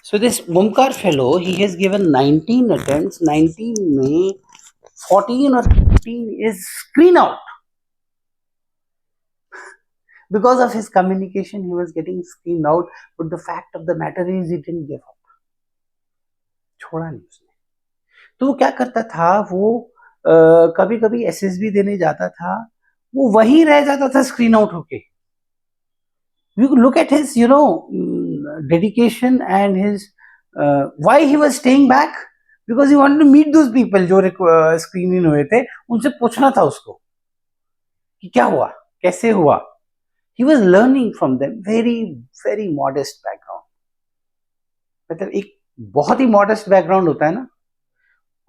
So this Mumkar fellow, he has given 19 attempts. 19 में 14 or 15 is screen out. Because of his communication, he was getting screened out. But the fact of the matter is, he didn't give up. छोड़ा नहीं उसने. तो वो क्या करता था, वो कभी कभी एसएसबी देने जाता था, वो वहीं रह जाता था स्क्रीन आउट होके. You look at his, dedication and his why he was staying back, because he wanted to meet those people जो स्क्रीन इन हुए थे, उनसे पूछना था उसको कि क्या हुआ, कैसे हुआ. He was learning from them. Very very modest background. मतलब एक बहुत ही modest background होता है ना,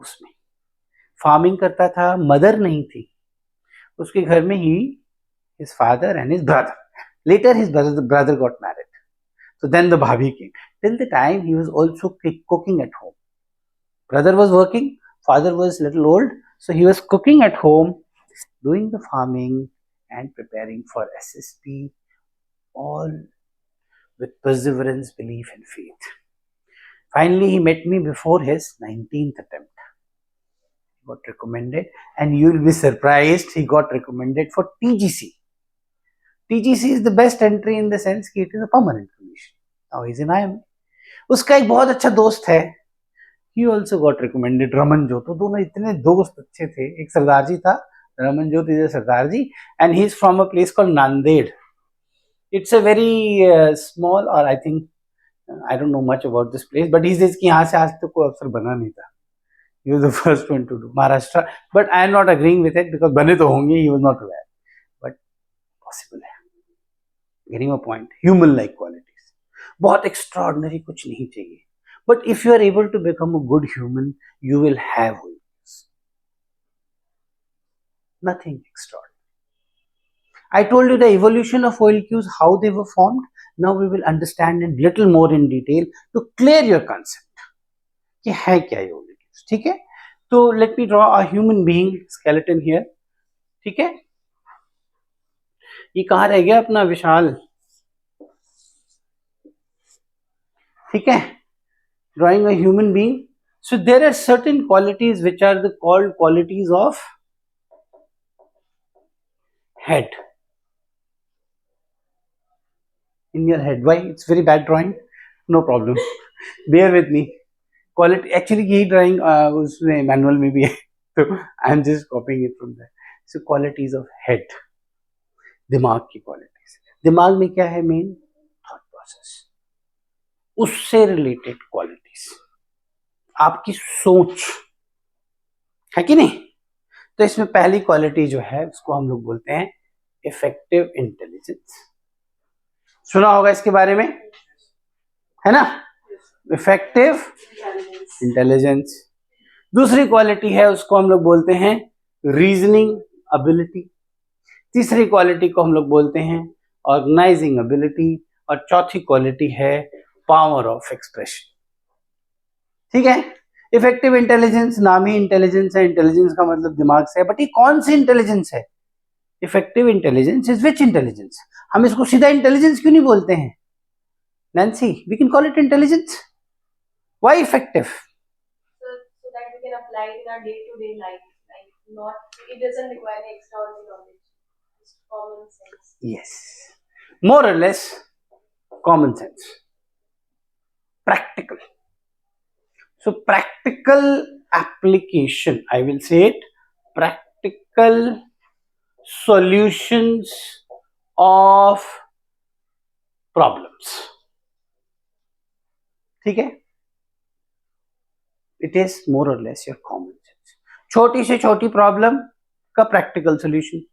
उसमें फार्मिंग करता था. मदर नहीं थी उसके घर में. ही his father and his brother. Later his brother got married. So then the bhabhi came. Till the time he was also cooking at home. Brother was working, father was little old, so he was cooking at home, doing the farming and preparing for SSP, all with perseverance, belief and faith. Finally he met me before his 19th attempt. He got recommended, and you will be surprised, he got recommended for TGC. TGC is the best entry in the sense कि it is a permanent commission. Now he's in IMA. उसका एक बहुत अच्छा दोस्त है, he also got recommended, Raman जो. तो दोनों इतने दोस्त अच्छे थे. एक सरदार जी था, रमन जो is Sardar ji, and he is from a place called Nanded. It's a very small, or I think I don't know much about this place, but he says कि यहाँ से आज तक कोई अफसर बना नहीं था. He was the first one to do Maharashtra, but I am not agreeing with it because बने तो होंगे, he was not aware, but possible है. Getting a point. Human like qualities. बहुत extraordinary कुछ नहीं चाहिए. But if you are able to become a good human, you will have wholeness. Nothing extraordinary. I told you the evolution of OLQs, how they were formed. Now we will understand it little more in detail to clear your concept. कि है क्या ये OLQs, ठीक है? तो let me draw a human being skeleton here. ठीक है? ये कहाँ रह गया अपना विशाल? ठीक है? Drawing a human being. So there are certain qualities which are called qualities of head. In your head. Why? It's very bad drawing. No problem. Bear with me. Quality. Actually, यही drawing उसमें manual में भी है. So I'm just copying it from there. So qualities of head. दिमाग की qualities. दिमाग में क्या है main? Thought process. उससे related qualities. आपकी सोच है कि नहीं? तो इसमें पहली क्वालिटी जो है उसको हम लोग बोलते हैं इफेक्टिव इंटेलिजेंस. सुना होगा इसके बारे में, है ना? Effective intelligence. दूसरी क्वालिटी है उसको हम लोग बोलते हैं रीजनिंग एबिलिटी. तीसरी क्वालिटी को हम लोग बोलते हैं ऑर्गेनाइजिंग एबिलिटी. और चौथी क्वालिटी है पावर ऑफ एक्सप्रेशन. ठीक है? इफेक्टिव इंटेलिजेंस, नाम ही इंटेलिजेंस है. इंटेलिजेंस का मतलब दिमाग से है, बट ये कौन सी इंटेलिजेंस है? Effective intelligence is which intelligence? हम इसको सीधा इंटेलिजेंस क्यों नहीं बोलते हैं? Nancy, we can call it intelligence. Why effective? So that we can apply it in our day-to-day life. Like not, it doesn't require any extraordinary knowledge. Just common sense. Yes, more or less common sense. Practical. So practical application, I will say it, practical solutions of problems. ठीक है? It is more or less your common sense. छोटी से छोटी problem का practical solution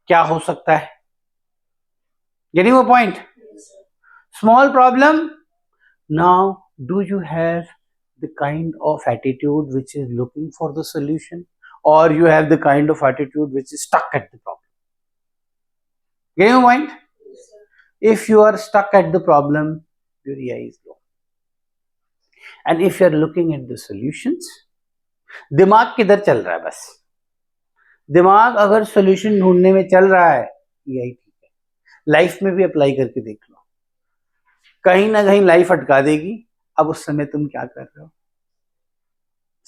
क्या हो सकता है? Getting a point? Small problem. Now, do you have the kind of attitude which is looking for the solution, or you have the kind of attitude which is stuck at the problem? Getting a point? If you are stuck at the problem, your EI is low. And if you are looking at the solutions, दिमाग किधर चल रहा है? बस दिमाग अगर solution ढूंढने में चल रहा है, EI ठीक है. लाइफ में भी अप्लाई करके देख लो, कहीं ना कहीं लाइफ अटका देगी, अब उस समय तुम क्या कर रहे हो?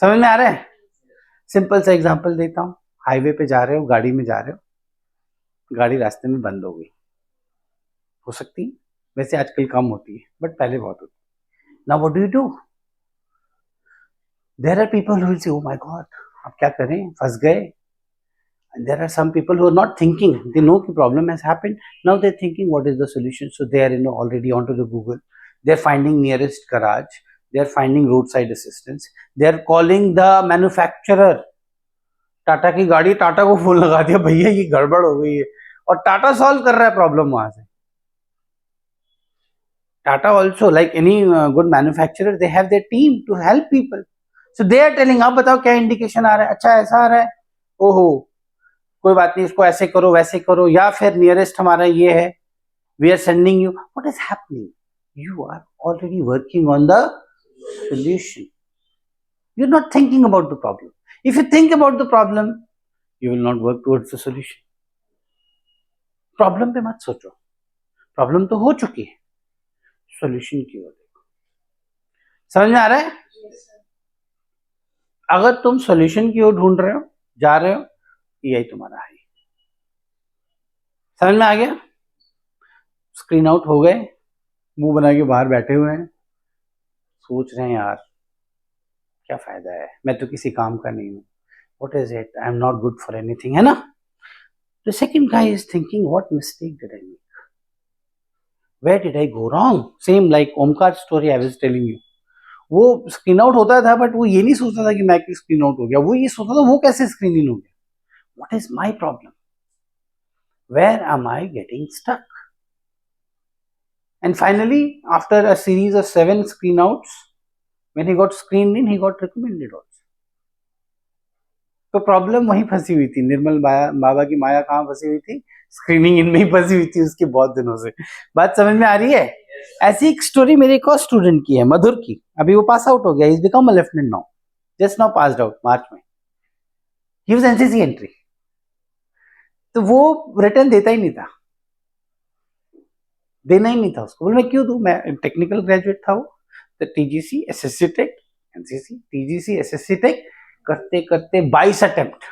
समझ में आ रहा है? सिंपल सा एग्जांपल देता हूँ। हाईवे पे जा रहे हो, गाड़ी में जा रहे हो, गाड़ी रास्ते में बंद हो गई, हो सकती है, वैसे आजकल कम होती है बट पहले बहुत होती। Now what do you do? There are people who will say, oh my God, अब क्या करें, फंस गए। And there are some people who are not thinking. They know the problem has happened. Now they're thinking, what is the solution? So they are, already onto the Google. They're finding nearest garage. They're finding roadside assistance. They're calling the manufacturer. Tata की गाड़ी, टाटा को phone लगा दिया, भैया ये गड़बड़ हो गई है, और टाटा सॉल्व कर रहा है प्रॉब्लम वहां से। Tata also, like any good manufacturer, they have their team to help people. So they are telling, आप बताओ क्या इंडिकेशन आ रहा है, अच्छा ऐसा आ रहा है, ओहो कोई बात नहीं, इसको ऐसे करो वैसे करो, या फिर नियरेस्ट हमारा ये है, we are sending you. What is happening? You are already working on the solution. You're not thinking about the problem. If you think about the problem, you will not work towards the solution. Problem पे मत सोचो, problem तो हो चुकी है, solution की ओर देखो। समझ में आ रहा है? अगर तुम सॉल्यूशन की ओर ढूंढ रहे हो, जा रहे हो, यही तुम्हारा है। समझ में आ गया? स्क्रीन आउट हो गए, मुंह बना के बाहर बैठे हुए हैं, सोच रहे हैं यार क्या फायदा है, मैं तो किसी काम का नहीं हूं, what is it, I am not good for anything, है ना? The second guy is thinking, what mistake did I make, where did I go wrong. Same like Omkar story I was telling you, वो screen out होता था but वो ये नहीं सोचता था कि मैं स्क्रीन आउट हो गया, वो ये सोचता था वो कैसे स्क्रीन इन हो गया, what is my problem, where am I getting stuck. And finally, after a series of 7 screen outs, when he got screened in, he got recommended also. तो प्रॉब्लम वहीं फंसी हुई थी, निर्मल बाबा की माया कहाँ फंसी हुई थी? स्क्रीनिंग इन में ही फंसी हुई थी उसकी बहुत दिनों से। बात समझ में आ रही है? ऐसी एक स्टोरी मेरे एक और स्टूडेंट की है, मधुर की, अभी वो पास आउट हो गया, is become a lieutenant now, just now passed out March में। ही वाज एनसीसी एंट्री, तो वो रिटर्न देता ही नहीं था, देना ही नहीं था उसको। बोले मैं क्यों दूं, मैं टेक्निकल ग्रेजुएट था वो, तो TGC SSC tech, NCC TGC SSC tech करते करते 22 अटेम्प्ट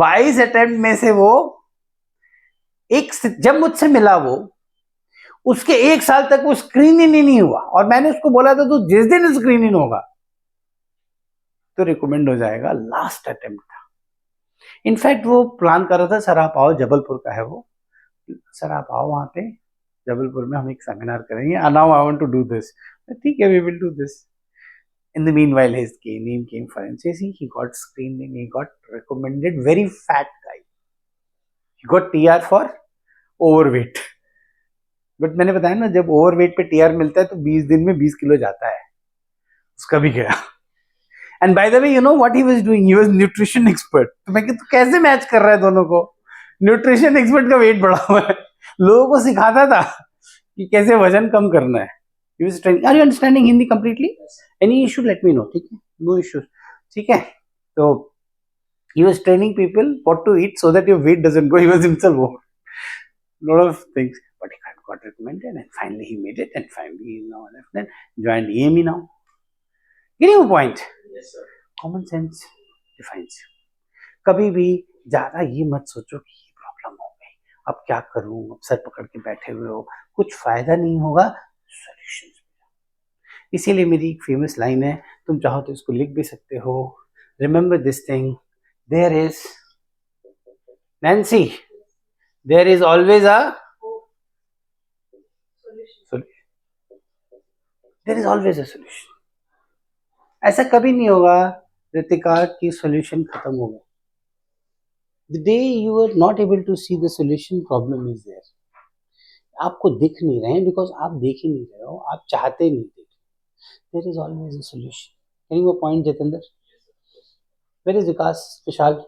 22 अटेम्प्ट में से वो एक, जब मुझसे मिला वो, उसके 1 साल तक वो स्क्रीन इन ही नहीं हुआ, और मैंने उसको बोला था तू जिस दिन स्क्रीन इन होगा तो रिकमेंड हो जाएगा, लास्ट अटेम्प्ट था। इनफैक्ट वो प्लान कर रहा था, सर आप आओ, जबलपुर का है वो, सर आप आओ वहां पे जबलपुर में, हम एक सेमिनार करेंगे, now I want to do this, ठीक है we will do this. In the meanwhile, his name came for NCC. He got screened in. He got recommended. Very fat guy. He got TR for overweight. But मैंने बताया ना, जब overweight पे TR मिलता है तो 20 दिन में 20 किलो जाता है, उसका भी गया। And by the way, you know what he was doing? He was nutrition expert. तो मैं कहता, तो कैसे मैच कर रहा है दोनों को? न्यूट्रिशन एक्सपर्ट का वेट बढ़ा हुआ है, लोगों को सिखाता था कि कैसे वजन कम करना है। He was training. Are you understanding Hindi completely? Any issue, let me know. ठीक है, no issues. ठीक है, तो he was training people what to eat so that your weight doesn't go. He was himself over lot of things, but he got recommended, and finally he made it, and finally he is now a lieutenant, joined EME now. Getting a point? Yes, sir. Common sense defines you. कभी भी ज्यादा ये मत सोचो कि ये problem हो गई, अब क्या करूं, अब सर पकड़ के बैठे हुए हो, कुछ फायदा नहीं होगा, सॉल्यूशन। इसीलिए मेरी एक फेमस लाइन है, तुम चाहो तो इसको लिख भी सकते हो, remember this thing, there is Nancy, there is always a solution, there is always a solution. ऐसा कभी नहीं होगा रितिका की सॉल्यूशन खत्म हो गया। The day you are not able to see the solution, problem is there. आपको दिख नहीं रहे हैं बिकॉज आप देख ही नहीं रहे हो, आप चाहते नहीं देख। There is always a solution. Getting a point, Jatinder? Where is Vikas Vishal?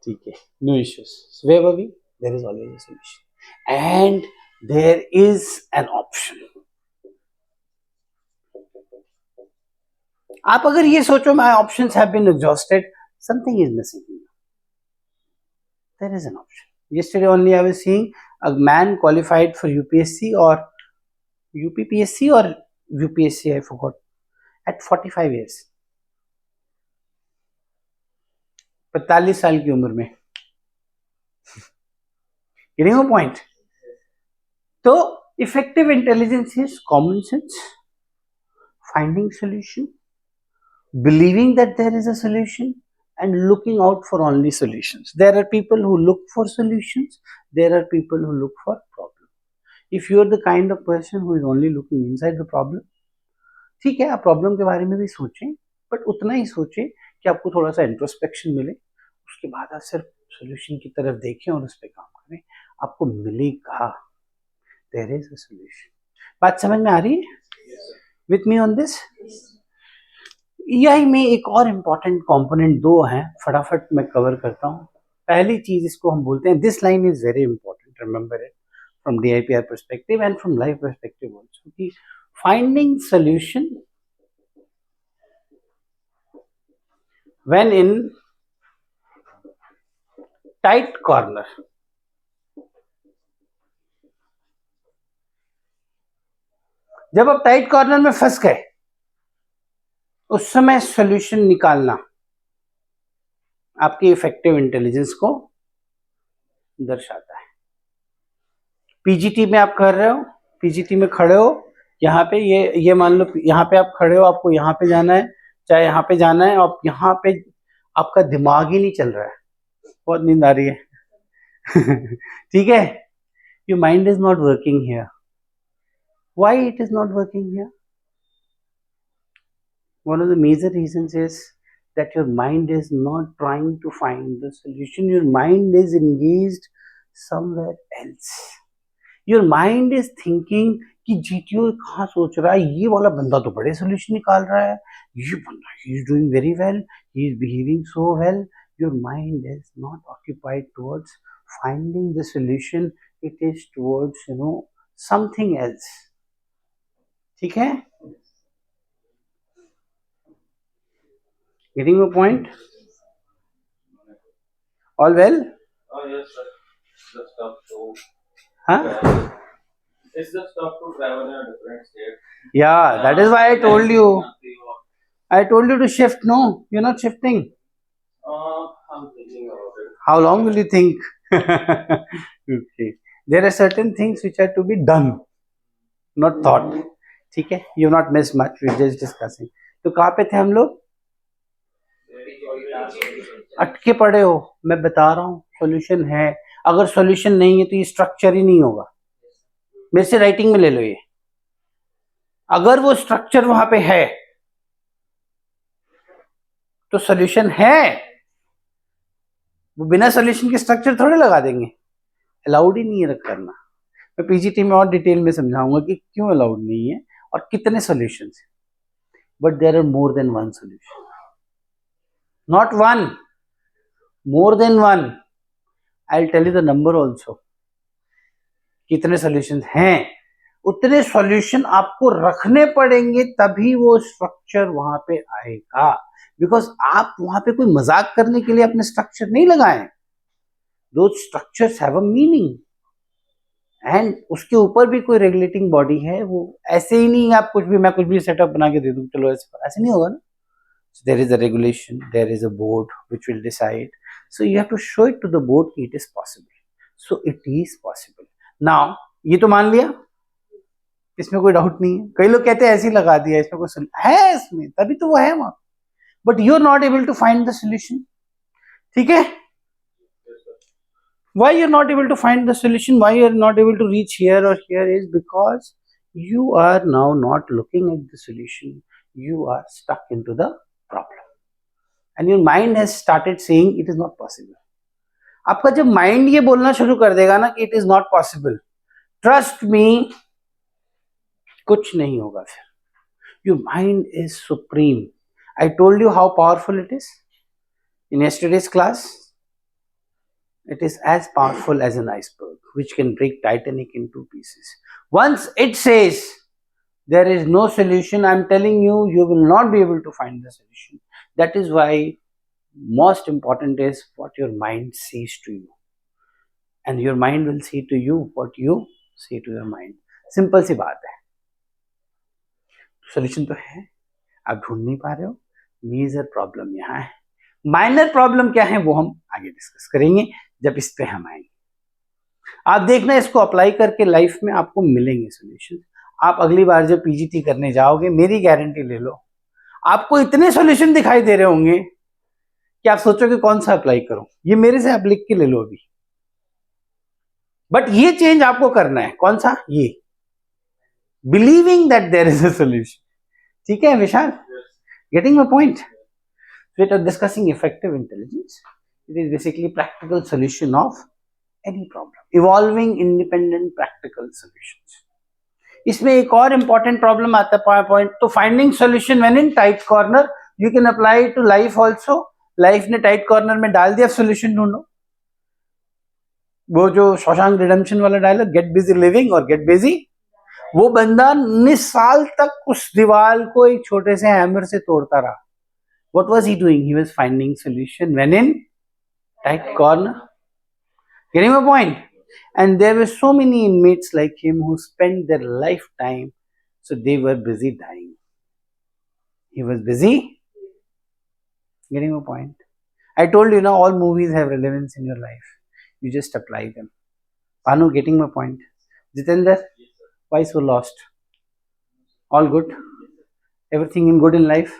ठीक है, no issues. So where were we? There is always a solution, and there is an option. आप अगर ये सोचो my options have been exhausted, something is missing. There is an option. Yesterday only I was seeing a man qualified for UPSC or UPPSC or UPSC, I forgot, at 45 years, 45 साल की उम्र में. Getting a point? So effective intelligence is common sense, finding solution, believing that there is a solution, and looking out for only solutions. There are people who look for solutions, there are people who look for problems. If you are the kind of person who is only looking inside the problem, ठीक है, आप problem के बारे में भी सोचें, but उतना ही सोचें कि आपको थोड़ा सा इंट्रोस्पेक्शन मिले, उसके बाद आप सिर्फ सोल्यूशन की तरफ देखें और उस पर काम करें, आपको मिलेगा. There is a solution. बात समझ में आ रही है? With me on this. AI में एक और इम्पॉर्टेंट कंपोनेंट दो हैं, फटाफट मैं कवर करता हूँ. पहली चीज इसको हम बोलते हैं, this line is very important, remember it from DIPR perspective and from life perspective also, कि finding solution when in tight corner. जब आप टाइट कॉर्नर में फंस गए, उस समय सॉल्यूशन निकालना आपकी इफेक्टिव इंटेलिजेंस को दर्शाता है. पीजीटी में आप कर रहे हो, पीजीटी में खड़े हो, यहाँ पे ये मान लो यहाँ पे आप खड़े हो, आपको यहाँ पे जाना है, चाहे यहाँ पे जाना है, आप यहाँ पे आपका दिमाग ही नहीं चल रहा है, बहुत नींद आ रही है. ठीक है, your mind is not working here. Why it is not working here? One of the major reasons is that your mind is not trying to find the solution. Your mind is engaged somewhere else. Your mind is thinking कि GTO कहाँ सोच रहा है, ये वाला बंदा तो बड़े सोल्यूशन निकाल रहा है, ये बंदा he is doing very well, he is behaving so well. Your mind is not occupied towards finding the solution, it is towards something else. ठीक है? Getting your point? All well? Oh yes, sir. The stuff to Huh? it's the stuff to travel in a different state. Yeah, that is why I told you. I told you to shift. No, you're not shifting. I'm thinking about it. How long will you think? Okay. There are certain things which are to be done, not thought. ठीक है? You've not missed much. We're just discussing. तो कहाँ पे थे हम लोग? अटके पड़े हो. मैं बता रहा हूँ सॉल्यूशन है. अगर सॉल्यूशन नहीं है तो ये स्ट्रक्चर ही नहीं होगा. मेरे से राइटिंग में ले लो ये. अगर वो स्ट्रक्चर वहां पे है तो सॉल्यूशन है. वो बिना सॉल्यूशन के स्ट्रक्चर थोड़े लगा देंगे. अलाउड ही नहीं है करना. मैं पीजीटी में और डिटेल में समझाऊंगा कि क्यों अलाउड नहीं है और कितने सॉल्यूशंस हैं. But there are more than one solution. Not one, more than one. I will tell you the number also. कितने सॉल्यूशंस हैं, उतने सॉल्यूशन आपको रखने पड़ेंगे, तभी वो स्ट्रक्चर वहां पे आएगा. बिकॉज आप वहां पे कोई मजाक करने के लिए अपने स्ट्रक्चर नहीं लगाए. दो structures have a meaning and उसके ऊपर भी कोई रेगुलेटिंग बॉडी है. वो ऐसे ही नहीं आप मैं कुछ भी सेटअप बना के दे दूं, चलो ऐसे नहीं होगा ना. There is a regulation, there is a board which will decide. So you have to show it to the board कि it is possible. So it is possible. Now ये तो मान लिया, इसमें कोई डाउट नहीं है. कई लोग कहते हैं ऐसे ही लगा दिया, इसमें कोई है, इसमें तभी तो वो है वहां. But you are not able to find the solution. ठीक है? Why you are not able to find the solution, why you are not able to reach here or here is because you are now not looking at the solution. You are stuck into the problem. And your mind has started saying it is not possible. आपका जब mind ये बोलना शुरू कर देगा ना कि it is not possible, trust me, कुछ नहीं होगा फिर. Your mind is supreme. I told you how powerful it is in yesterday's class. It is as powerful as an iceberg, which can break Titanic in two pieces. Once it says there is no solution, I'm telling you, you will not be able to find the solution. That is why most important is what your mind says to you. And your mind will say to you what you say to your mind. Simple सी बात है. Solution तो है, आप ढूंढ नहीं पा रहे हो. मेजर प्रॉब्लम यहाँ है. माइनर प्रॉब्लम क्या है वो हम आगे डिस्कस करेंगे जब इस पे हम आएंगे. आप देखना, इसको अप्लाई करके लाइफ में आपको मिलेंगे सोल्यूशन. आप अगली बार जब पीजीटी करने जाओगे, मेरी गारंटी ले लो, आपको इतने सॉल्यूशन दिखाई दे रहे होंगे कि आप सोचोगे कौन सा अप्लाई करो. ये मेरे से आप लिख के ले लो अभी. बट ये चेंज आपको करना है. कौन सा? ये believing that there is a solution. ठीक है Vishal? Getting my point? We are discussing effective intelligence. It is basically practical solution of any problem. Evolving independent practical solutions. इसमें एक और important problem आता है point. तो finding solution when in tight corner, you can apply it to life also. Life ने tight corner में डाल दिया, solution ढूंढो. वो जो शॉशैंक रिडेम्पशन वाला डायलॉग, get busy living और get busy. वो बंदा 19 साल तक उस दीवार को एक छोटे से हैमर से तोड़ता रहा. What was he doing? He was finding solution when in tight corner. Getting my point? And there were so many inmates like him who spent their lifetime, so they were busy dying. He was busy. Getting my point? I told you now, all movies have relevance in your life. You just apply them. Panu, getting my point? Jitendra, why so lost? All good? Everything in good in life?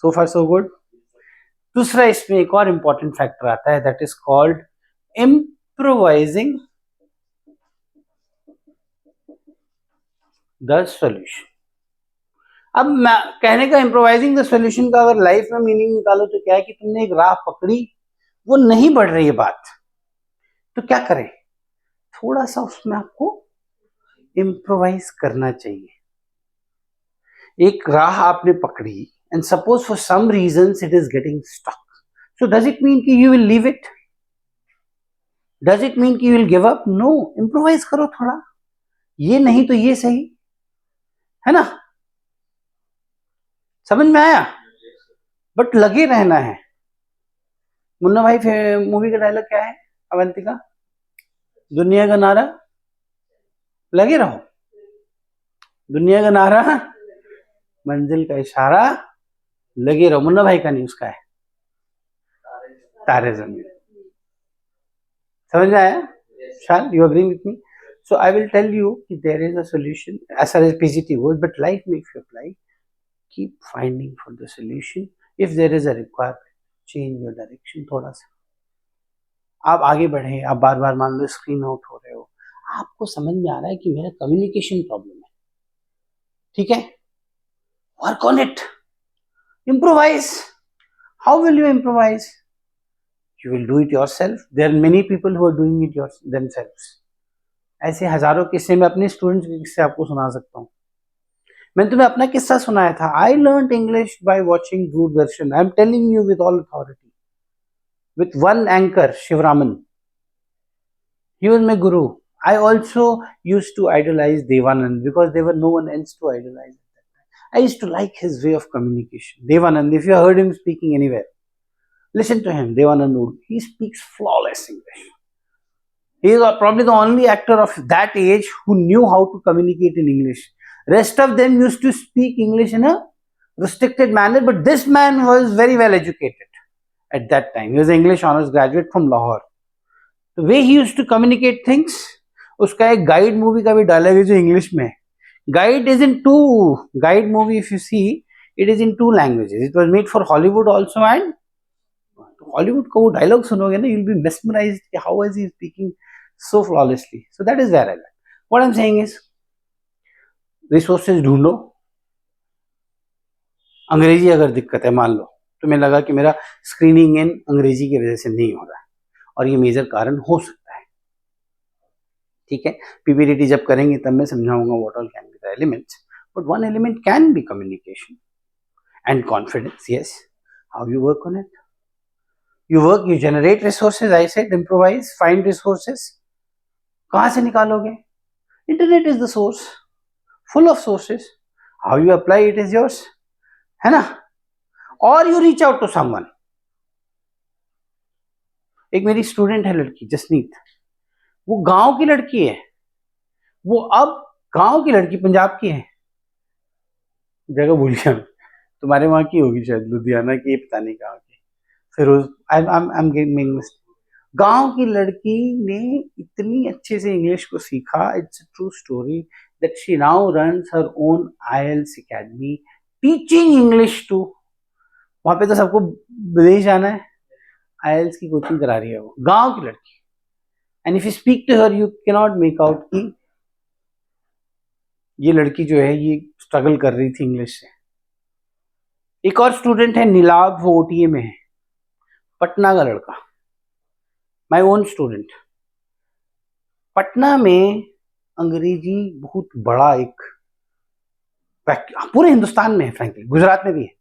So far so good. दूसरा इसमें एक और important factor आता है, that is called improvising the solution. अब मैं कहने का इम्प्रोवाइजिंग द सॉल्यूशन का अगर लाइफ में मीनिंग निकालो तो क्या है कि तुमने एक राह पकड़ी, वो नहीं बढ़ रही है बात, तो क्या करें? थोड़ा सा उसमें आपको इम्प्रोवाइज करना चाहिए. एक राह आपने पकड़ी, and suppose for some reasons it is getting stuck. So does it mean कि you will leave it? Does it mean कि you will give up? No. Improvise करो थोड़ा. ये नहीं तो ये सही है ना. समझ में आया? बट लगे रहना है. मुन्ना भाई मूवी का डायलॉग क्या है अवंतिका? दुनिया का नारा लगे रहो. दुनिया का नारा, मंजिल का इशारा, लगे रहो. मुन्ना भाई का नहीं, उसका है तारे जमीन. समझ में आया? शाल, you agree with me? So I will tell you कि there is a solution as far as PGT goes, but life में if you apply, keep finding for the solution. If there is a requirement, change your direction. थोड़ा सा आप आगे बढ़े. आप बार बार मान लो screen out हो रहे हो, आपको समझ में आ रहा है कि मेरा कम्युनिकेशन प्रॉब्लम है. ठीक है, work on it. Improvise. How will you improvise? You will do it yourself. There are many people who are doing it themselves. ऐसे हजारों किस्से मैं अपने स्टूडेंट्स के किस्से आपको सुना सकता हूँ. मैंने तुम्हें अपना किस्सा सुनाया था. I learned English by watching Doordarshan. I am telling you with all authority. With one anchor, Shivraman. He was my guru. I also used to idolize Devanand because there was no one else to idolize. I used to like his way of communication. Devanand, if you heard him speaking anywhere, listen to him. Devanand, he speaks flawless English. He is probably the only actor of that age who knew how to communicate in English. Rest of them used to speak English in a restricted manner, but this man was very well educated at that time. He was an English honors graduate from Lahore. The way he used to communicate things, उसका एक guide movie का भी dialogue है जो English में है. Guide is in Guide movie, if you see, it is in 2 languages. It was made for Hollywood also, and Hollywood का वो dialogue सुनोगे ना, you'll be mesmerized. How is he speaking so flawlessly? So that is where I like. What I'm saying is, resources ढूंढो. अंग्रेजी अगर दिक्कत है, मान लो तुम्हें लगा कि मेरा स्क्रीनिंग इन अंग्रेजी की वजह से नहीं हो रहा है, और ये मेजर कारण हो सकता है. ठीक है, पीपीटीटी जब करेंगे तब मैं समझाऊंगा what all can be the elements, but one element can be communication and confidence. Yes, how you work on it? You work, you generate resources. I said improvise, find resources. कहां से निकालोगे? Internet is the source, full of sources. How you apply it is yours, है ना? और you reach out to someone. एक मेरी student है लड़की, जसनीत. वो गांव की लड़की है, वो अब गांव की लड़की पंजाब की है, जगह भूल गया मैं। तुम्हारे वहां की होगी शायद, लुधियाना की, पता नहीं कहाँ की। फिरोज, आई एम गेटिंग, गांव की लड़की ने इतनी अच्छे से इंग्लिश को सीखा, it's a true story, that she now runs her own IELTS academy, teaching English to, वहां पे तो सबको विदेश जाना है, आईएलटीएस की कोचिंग करा रही है वो, गांव की लड़की। And if you speak to her, you can not make out कि ये लड़की जो है ये स्ट्रगल कर रही थी इंग्लिश से। एक और स्टूडेंट है नीलाभ, वो ओटीए में है, पटना का लड़का, माय ओन स्टूडेंट। पटना में अंग्रेजी बहुत बड़ा एक पूरे हिंदुस्तान में है, फ्रैंकली गुजरात में भी है,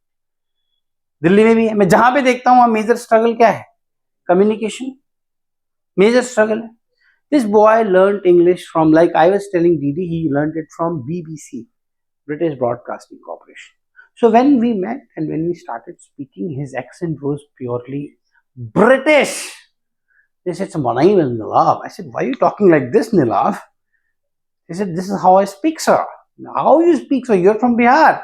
दिल्ली में भी है। मैं जहां पे देखता हूँ मेजर स्ट्रगल क्या है, कम्युनिकेशन, मेजर स्ट्रगल है। This boy learned English from, like I was telling दीदी, he learned it from BBC, British Broadcasting Corporation. So when we met and when we started speaking, his accent was purely British. They said, "Samana, Nilav." I said, "Why are you talking like this, Nilav?" He said, "This is how I speak, sir." How you speak, sir? You're from Bihar.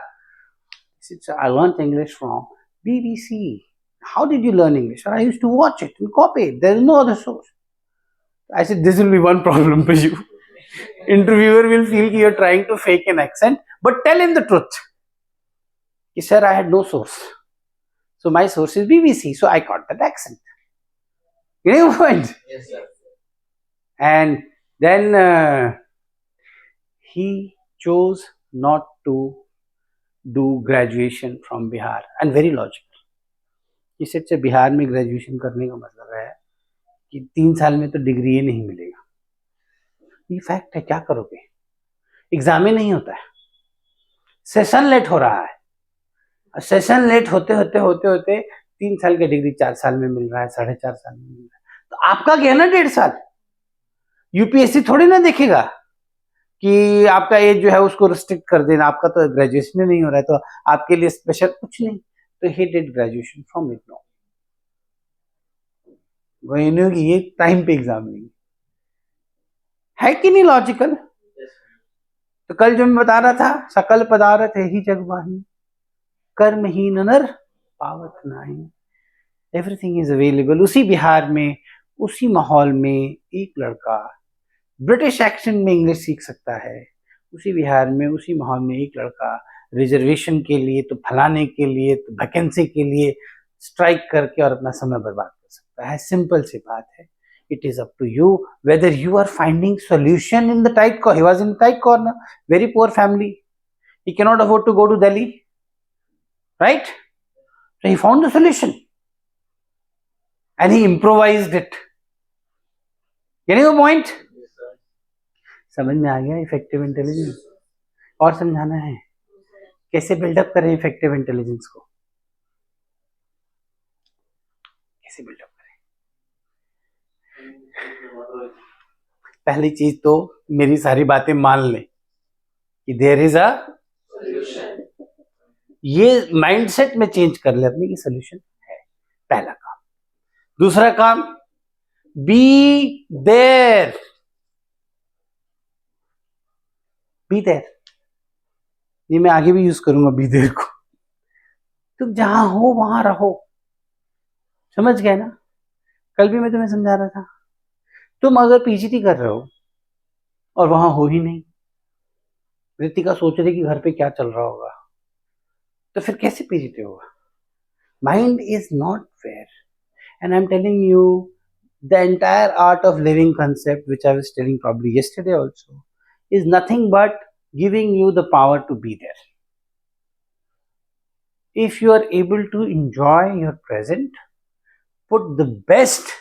He said, "Sir, I learned English from BBC." How did you learn English? Sir, I used to watch it and copy it. There is no other source. I said, "This will be one problem for you." Interviewer will feel you're trying to fake an accent, but tell him the truth. He said, "I had no source. So my source is BBC. So I got that accent." You know the point? Yes, sir. And then he chose not to do graduation from Bihar. And very logical. He said, "से बिहार में graduation करने का मतलब है कि 3 साल में तो डिग्री ही नहीं मिलेगा." ये फैक्ट है, क्या करोगे? एग्जाम ही नहीं होता है, सेशन लेट हो रहा है, सेशन लेट होते होते होते होते 3 साल की डिग्री 4 साल में मिल रहा है, 4.5 साल में मिल रहा है। तो आपका गया ना 1.5 साल। यूपीएससी थोड़ी ना देखेगा कि आपका एज जो है उसको रिस्ट्रिक्ट कर देना, आपका तो ग्रेजुएशन नहीं हो रहा है तो आपके लिए स्पेशल कुछ नहीं। तो he did graduation from ignore, वो की ये टाइम पे एग्जाम नहीं है कि नहीं, लॉजिकल। तो कल जो मैं बता रहा था, सकल पदार्थ है ही जग माही, कर्महीन नर पावत नाही, एवरीथिंग इज अवेलेबल। उसी बिहार में, उसी माहौल में एक लड़का ब्रिटिश एक्सेंट में इंग्लिश सीख सकता है। उसी बिहार में, उसी माहौल में एक लड़का रिजर्वेशन के लिए, तो फलाने के लिए, तो वैकेंसी के लिए स्ट्राइक करके और अपना समय बर्बाद कर सकता है। सिंपल सी बात है। It is up to you whether you are finding solution in the tight corner. He was in the tight corner, very poor family. He cannot afford to go to Delhi, right? So he found the solution and he improvised it. Getting the point? समझ में आ गया effective intelligence? और समझाना है कैसे buildup करें effective intelligence को, कैसे बिल्डअप करें? पहली चीज तो मेरी सारी बातें मान लें कि देयर इज अ सॉल्यूशन। ये माइंडसेट में चेंज कर ले अपने की सॉल्यूशन है, पहला काम। दूसरा काम, बी देयर, बी देयर। ये मैं आगे भी यूज करूंगा बी देयर को। तुम जहां हो वहां रहो, समझ गए ना? कल भी मैं तुम्हें समझा रहा था, तुम अगर पीजीटी कर रहे हो और वहां हो ही नहीं, रितिका सोच रही कि घर पे क्या चल रहा होगा, तो फिर कैसे पीजीटी होगा? Mind is not fair. And I am telling you, the entire art of living concept, which I was telling probably yesterday also, is nothing but giving you the power to be there. If you are able to enjoy your present, put the best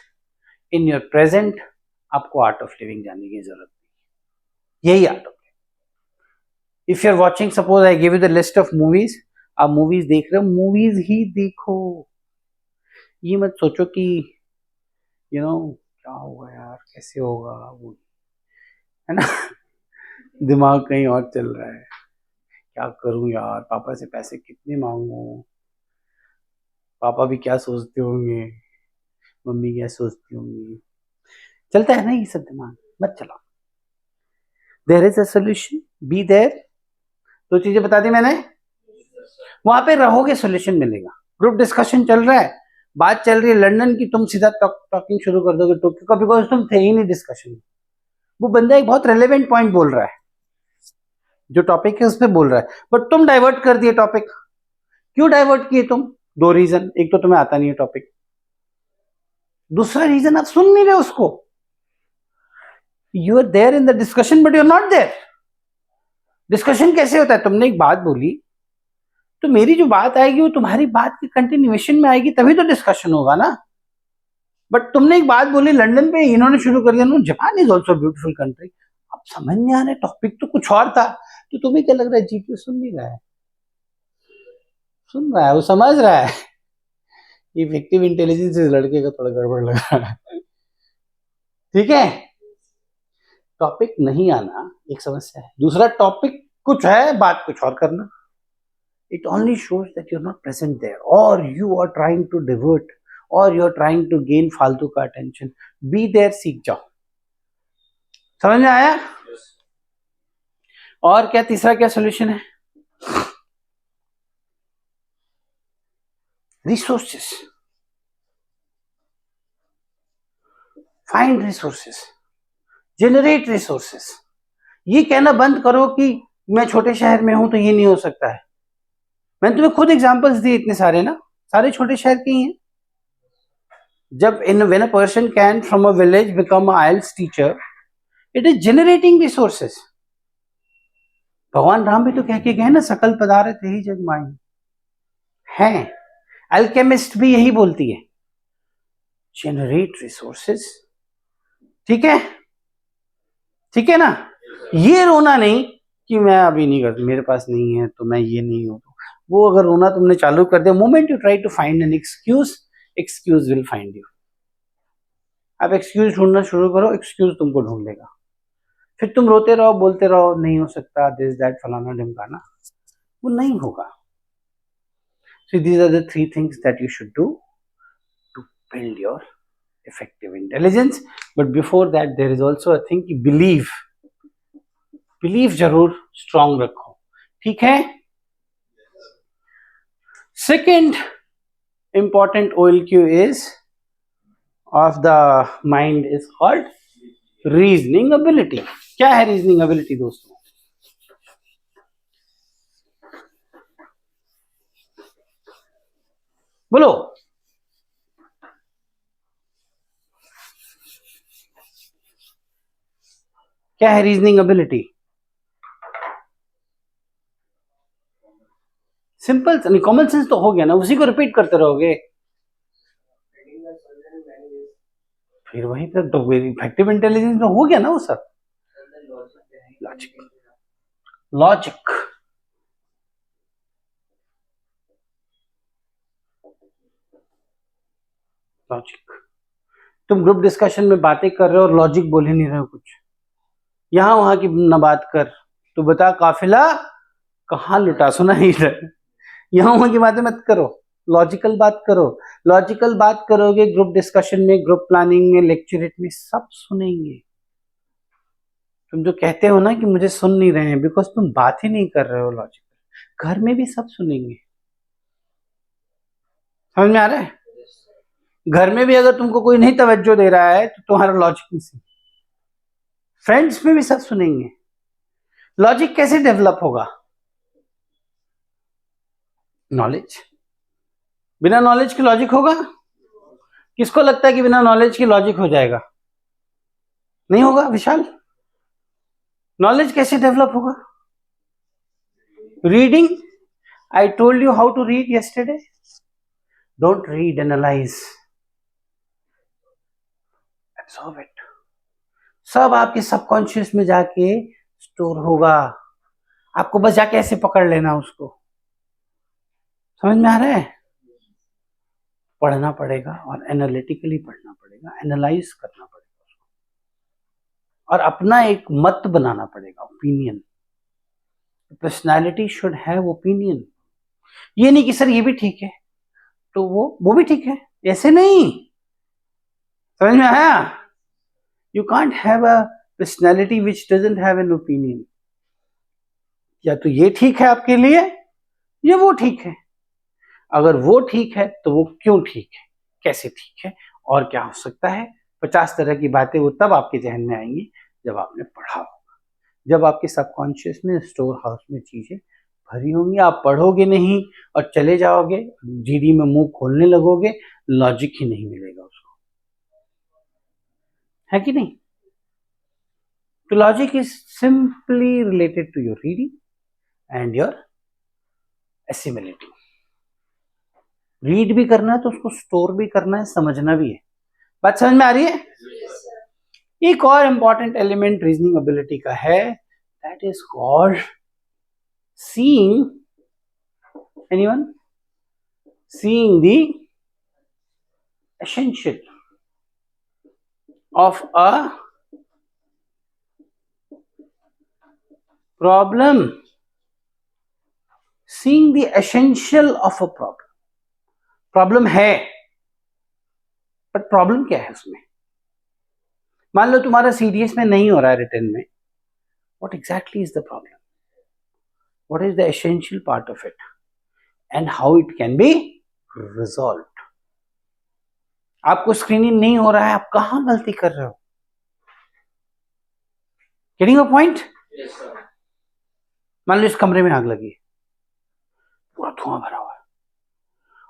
in your present, आपको art of living जानने की जरूरत नहीं, यही art of. If you are watching, suppose I give you the list of movies, आप movies देख रहे हो, मूवीज ही देखो। ये मत सोचो कि क्या होगा यार, कैसे होगा, वो है ना, दिमाग कहीं और चल रहा है, क्या करूं यार, पापा से पैसे कितने मांगू, पापा भी क्या सोचते होंगे, मम्मी क्या सोचती होंगी, चलता है ना ये सब दिमाग। मत चलाओ। There is a solution, be there. दो चीजें बता दी मैंने, वहां पे रहोगे सोल्यूशन मिलेगा। ग्रुप डिस्कशन चल रहा है, बात चल रही है लंदन की, तुम सीधा टॉकिंग शुरू कर दोगे टोक्यो का, बिकॉज तुम थे ही नहीं डिस्कशन में। वो बंदा एक बहुत रेलेवेंट पॉइंट बोल रहा है, जो टॉपिक है उस पर बोल रहा है, बट तुम डाइवर्ट कर दिए टॉपिक। क्यों डाइवर्ट किए तुम? दो रीजन, एक तो तुम्हें आता नहीं है टॉपिक, दूसरा रीजन आप सुन नहीं रहे उसको। You are there in the discussion but you are not there. Discussion कैसे होता है? तुमने एक बात बोली तो मेरी जो बात आएगी वो तुम्हारी बात की कंटिन्यूएशन में आएगी, तभी तो डिस्कशन होगा ना। बट तुमने एक बात बोली लंदन पे, इन्होंने शुरू कर दिया no Japan is also beautiful country. अब समझ नहीं आ रहा है, टॉपिक तो कुछ और था। तो तुम्हें क्या लग रहा है जीपीयू सुन नहीं रहा है? सुन रहा है, वो समझ रहा है। इफेक्टिव इंटेलिजेंस इस लड़के का थोड़ा गड़बड़ लग रहा है। ठीक है, टॉपिक नहीं आना एक समस्या है, दूसरा टॉपिक कुछ है, बात कुछ और करना। It only shows that you're not present there, or you are trying to divert, or you're trying to gain फालतू का attention. Be there, सीख जाओ। समझ में आया? और क्या तीसरा क्या सोल्यूशन है? Resources, find resources, generate resources. ये कहना बंद करो कि मैं छोटे शहर में हूं तो ये नहीं हो सकता है। मैंने तुम्हें खुद एग्जांपल्स दिए इतने सारे ना, सारे छोटे शहर के ही हैं। जब when a person can from a village become a IELTS teacher, it is generating resources. भगवान राम भी तो कह के गए ना, सकल पदार्थ यही जग माई है। अल्केमिस्ट भी यही बोलती है, जनरेट रिसोर्सेस। ठीक है, ठीक है ना। ये रोना नहीं कि मैं अभी नहीं करता, मेरे पास नहीं है तो मैं ये नहीं हूं। वो अगर रोना तुमने चालू कर दिया, moment you try to find an excuse, excuse will find you. आप एक्सक्यूज ढूंढना शुरू करो, एक्सक्यूज तुमको ढूंढ लेगा। फिर तुम रोते रहो, बोलते रहो नहीं हो सकता, दिस दैट फलाना ढिमकाना, वो नहीं होगा। So these are the three things that you should do to build your effective intelligence. But before that there is also a thing कि belief जरूर strong रखो। ठीक है। Second important OLQ is of the mind is called reasoning ability. क्या है reasoning ability दोस्तों? बोलो। क्या है reasoning ability? Simple, common sense तो हो गया ना, उसी को रिपीट करते रहोगे फिर वही पर तो इफेक्टिव इंटेलिजेंस में हो गया ना वो सब। Logic, logic, logic. तुम ग्रुप डिस्कशन में बातें कर रहे हो और लॉजिक बोल ही नहीं रहे हो कुछ, यहां वहां की न बात कर। तो बता काफिला कहाँ लुटा, सुना ही रहे। यहां वहां की बातें मत करो, लॉजिकल बात करो। लॉजिकल बात करोगे ग्रुप डिस्कशन में, ग्रुप प्लानिंग में, लेक्चरेट में, सब सुनेंगे। तुम जो कहते हो ना कि मुझे सुन नहीं रहे हैं, बिकॉज तुम बात ही नहीं कर रहे हो लॉजिकल। घर में भी सब सुनेंगे। समझ में आ रहा है? घर में भी अगर तुमको कोई नहीं तवज्जो दे रहा है तो तुम्हारा लॉजिक मिसिंग। फ्रेंड्स में भी सब सुनेंगे। लॉजिक कैसे डेवलप होगा? नॉलेज। बिना नॉलेज के लॉजिक होगा? किसको लगता है कि बिना नॉलेज के लॉजिक हो जाएगा? नहीं होगा विशाल। नॉलेज कैसे डेवलप होगा? Reading. I told you how to read yesterday. Don't read, analyse, absorb it. सब आपके सबकॉन्शियस में जाके स्टोर होगा, आपको बस जाके ऐसे पकड़ लेना उसको। समझ में आ रहा है? पढ़ना पड़ेगा और एनालिटिकली पढ़ना पड़ेगा, एनालाइज करना पड़ेगा उसको, और अपना एक मत बनाना पड़ेगा, opinion. Personality should have opinion. ये नहीं कि सर ये भी ठीक है तो वो भी ठीक है, ऐसे नहीं। समझ में आया? You can't have a personality which doesn't have an opinion. या तो ये ठीक है आपके लिए या वो ठीक है। अगर वो ठीक है तो वो क्यों ठीक है, कैसे ठीक है, और क्या हो सकता है, 50 तरह की बातें वो तब आपके जहन में आएंगी जब आपने पढ़ा होगा, जब आपके सबकॉन्शियस में, स्टोर हाउस में चीजें भरी होंगी। आप पढ़ोगे नहीं और चले जाओगे, जीडी में मुंह खोलने लगोगे, लॉजिक ही नहीं मिलेगा उसको, है कि नहीं? तो logic is simply related to your reading and your assimilating. Read भी करना है तो उसको स्टोर भी करना है, समझना भी है। बात समझ में आ रही है? एक और इंपॉर्टेंट एलिमेंट रीजनिंग एबिलिटी का है, that is called seeing, anyone, seeing the essential of a problem, seeing the essential of a problem. Problem है, बट प्रॉब्लम क्या है उसमें? मान लो तुम्हारा सीडीएस में नहीं हो रहा है रिटर्न में, what exactly is the problem, what is the essential part of it and how it can be resolved. आपको स्क्रीनिंग नहीं हो रहा है, आप कहां गलती कर रहे हो? Getting a point? मान लो इस कमरे में आग लगी, पूरा धुआं भरा हुआ है,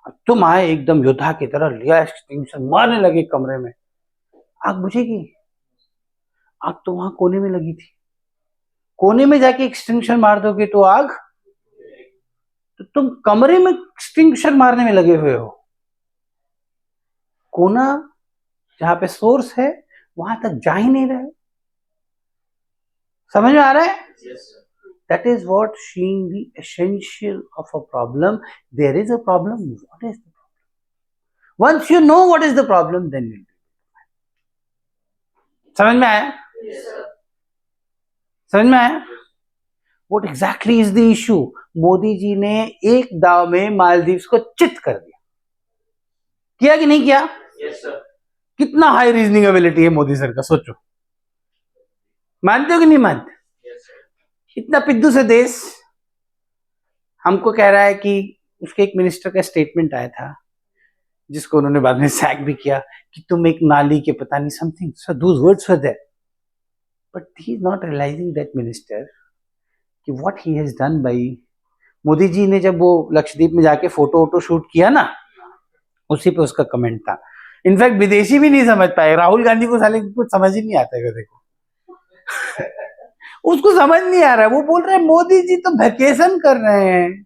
और तुम आए एकदम योद्धा की तरह, लिया एक्सटिंग्विशर, मारने लगे कमरे में, आग बुझेगी? आग तो वहां कोने में लगी थी, कोने में जाके एक्सटिंग्विशर मार दोगे तो आग, तो तुम कमरे में एक्सटिंग्विशर मारने में लगे हुए हो, कोना जहां पे सोर्स है वहां तक जा ही नहीं रहे। समझ में आ रहा है? That is what seeing the essential of a problem. There is a problem. What is the problem? Once you know what is the problem, then you'll be. समझ में आया? समझ में आया? What exactly is the issue? Modi ji ने एक दाव में मालदीव्स को चित कर दिया, किया कि नहीं किया? Yes, sir. कितना हाई रीजनिंग एबिलिटी है मोदी सर का, सोचो। मानते हो कि नहीं मानते? Yes, sir. इतना पिद्दू से देश हमको कह रहा है कि उसके एक मिनिस्टर का स्टेटमेंट आया था, जिसको उन्होंने बाद में सैक भी किया, कि तुम एक नाली के पता नहीं something, so those words were there, but he is not realising that minister कि what he has done by. Modi ji ने जब वो लक्षद्वीप में जाके फोटो वोटो शूट किया ना, उसी पे उसका कमेंट था। इनफैक्ट विदेशी भी नहीं समझ पाए, राहुल गांधी को साले कुछ समझ ही नहीं आता है, देखो उसको समझ नहीं आ रहा है, वो बोल रहे हैं मोदी जी तो वेकेशन कर रहे हैं,